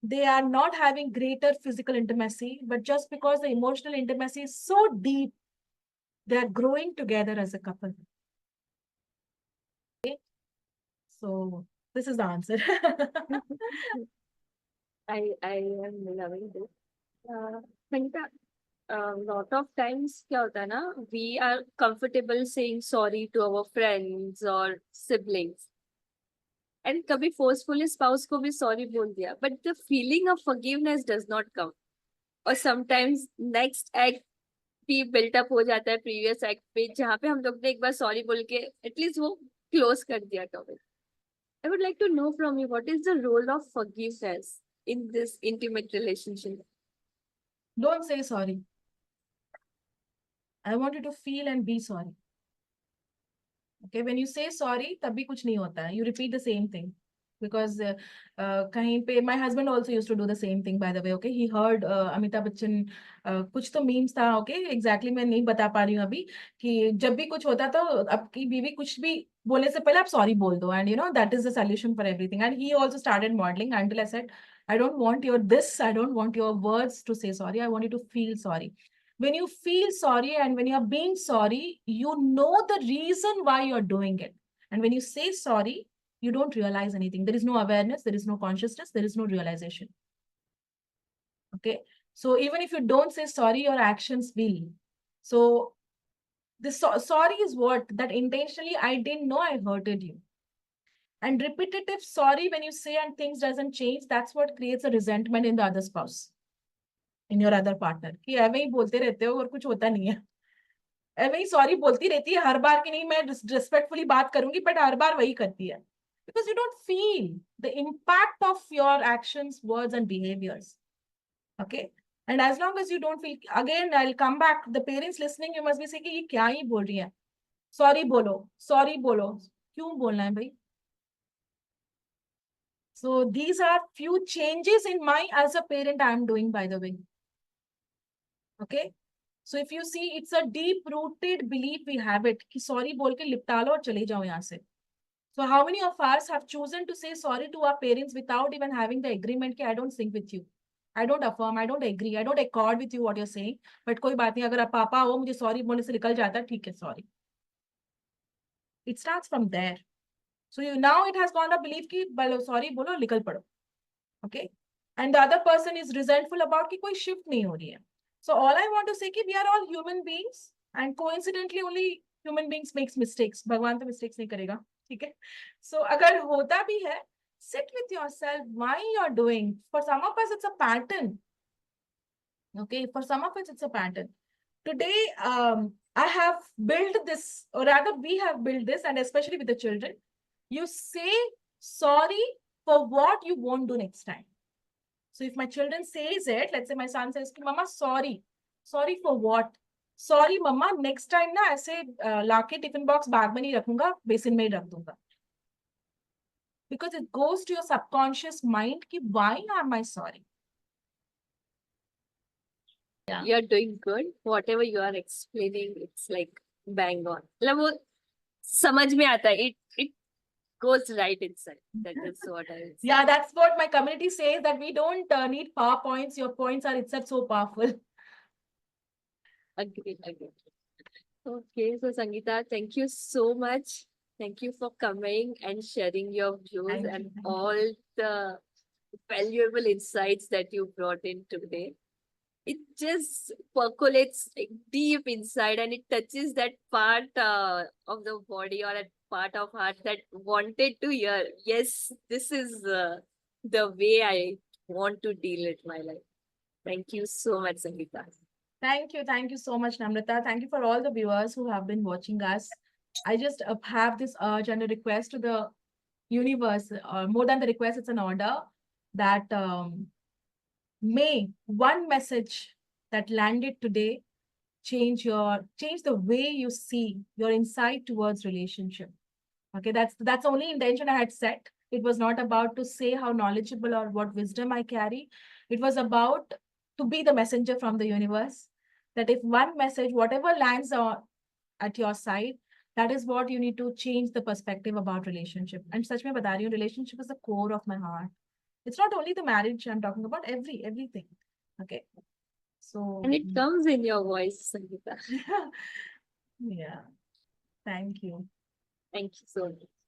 they are not having greater physical intimacy, but just because the emotional intimacy is so deep, they are growing together as a couple. Okay? So this is the answer. I am loving this. Sangeeta, lot of times क्या होता है ना, we are comfortable saying sorry to our friends or siblings. And कभी forcefully spouse को भी sorry बोल दिया. But the feeling of forgiveness does not come. Or sometimes next act भी built up हो जाता है previous act पे, जहाँ पे हम लोग ने एक बार sorry बोल के at least वो close कर दिया topic. I would like to know from you, what is the role of forgiveness in this intimate relationship? Don't say sorry. I want you to feel and be sorry. Okay, when you say sorry, तभी कुछ नहीं होता है. You repeat the same thing. Because कहीं पे, my husband also used to do the same thing, by the way. Okay, he heard Amitabh Bachchan, कुछ तो memes था. Okay, exactly मैं नहीं बता पा रही हूँ अभी, कि जब भी कुछ होता तो आपकी बीवी कुछ भी बोलने से पहले आप sorry बोल दो, and you know that is the solution for everything. And he also started modeling until I said, I don't want your this, I don't want your words to say sorry. I want you to feel sorry. When you feel sorry and when you're being sorry, you know the reason why you're doing it. And when you say sorry, you don't realize anything. There is no awareness, there is no consciousness, there is no realization. Okay. So even if you don't say sorry, your actions will. So this sorry is what? That intentionally, I didn't know I hurted you. And repetitive sorry when you say and things doesn't change, that's what creates a resentment in the other spouse, in your other partner. कि ऐਵੇਂ ही बोलते रहते हो और कुछ होता नहीं है. ऐਵੇਂ ही sorry बोलती रहती है हर बार की नहीं, मैं रिस्पेक्टफुली बात करूंगी, बट हर बार वही करती है. Because you don't feel the impact of your actions, words, and behaviors. Okay? And as long as you don't feel, again, I'll come back. The parents listening, you must be saying, ये क्या ही बोल रही है? Sorry बोलो, sorry बोलो. क्यों बोलना है भाई? So these are few changes in my, as a parent, I am doing, by the way. Okay? So if you see, it's a deep-rooted belief we have it, कि sorry बोल के लिपटा लो और चले जाओ यहाँ से. So how many of us have chosen to say sorry to our parents without even having the agreement कि I don't sync with you, I don't affirm, I don't agree, I don't accord with you what you're saying, but कोई बात नहीं, अगर आप पापा हो मुझे sorry बोलने से निकल जाता है, ठीक है, sorry. It starts from there. So you, now it has gone a belief कि बोलो sorry बोलो निकल पड़ो. Okay? And the other person is resentful about कि कोई shift नहीं हो रही है. So all I want to say कि we are all human beings, and coincidentally only human beings makes mistakes. भगवान तो mistakes नहीं करेगा, ठीक है? So अगर होता भी है, sit with yourself why you're doing. For some of us it's a pattern. Okay, for some of us it's a pattern. Today I have built this, or rather we have built this, and especially with the children, you say sorry for what you won't do next time. So if my children says it, let's say my son says, Mama, sorry. Sorry for what? Sorry, Mama, next time ना ऐसे लाके tiffin box bag में नहीं रखूंगा, basin में ही रख दूंगा. Because it goes to your subconscious mind कि why am I sorry? Yeah. You're doing good. Whatever you are explaining, it's like bang on. मतलब वो समझ में आता है. It goes right inside. That is what I say. Yeah, that's what my community says, that we don't need PowerPoints. Your points are itself so powerful. Agree. Okay, so Sangeeta, thank you so much. Thank you for coming and sharing your views and all the valuable insights that you brought in today. it just percolates like deep inside, and it touches that part of the body or a part of heart that wanted to hear, yes, this is the way I want to deal with my life. Thank you so much, Sangeeta. Thank you. Thank you so much, Namrata. Thank you for all the viewers who have been watching us. I just have this urge and a request to the universe, more than the request, it's an order that may one message that landed today change the way you see your insight towards relationship. Okay, that's the only intention I had set. It was not about to say how knowledgeable or what wisdom I carry. It was about to be the messenger from the universe. That if one message, whatever lands at your side, that is what you need to change the perspective about relationship. And such mein bata rahi hu, relationship is the core of my heart. It's not only the marriage I'm talking about, everything. Okay. So And it comes in your voice, Sangeeta. yeah, thank you. Thank you so much.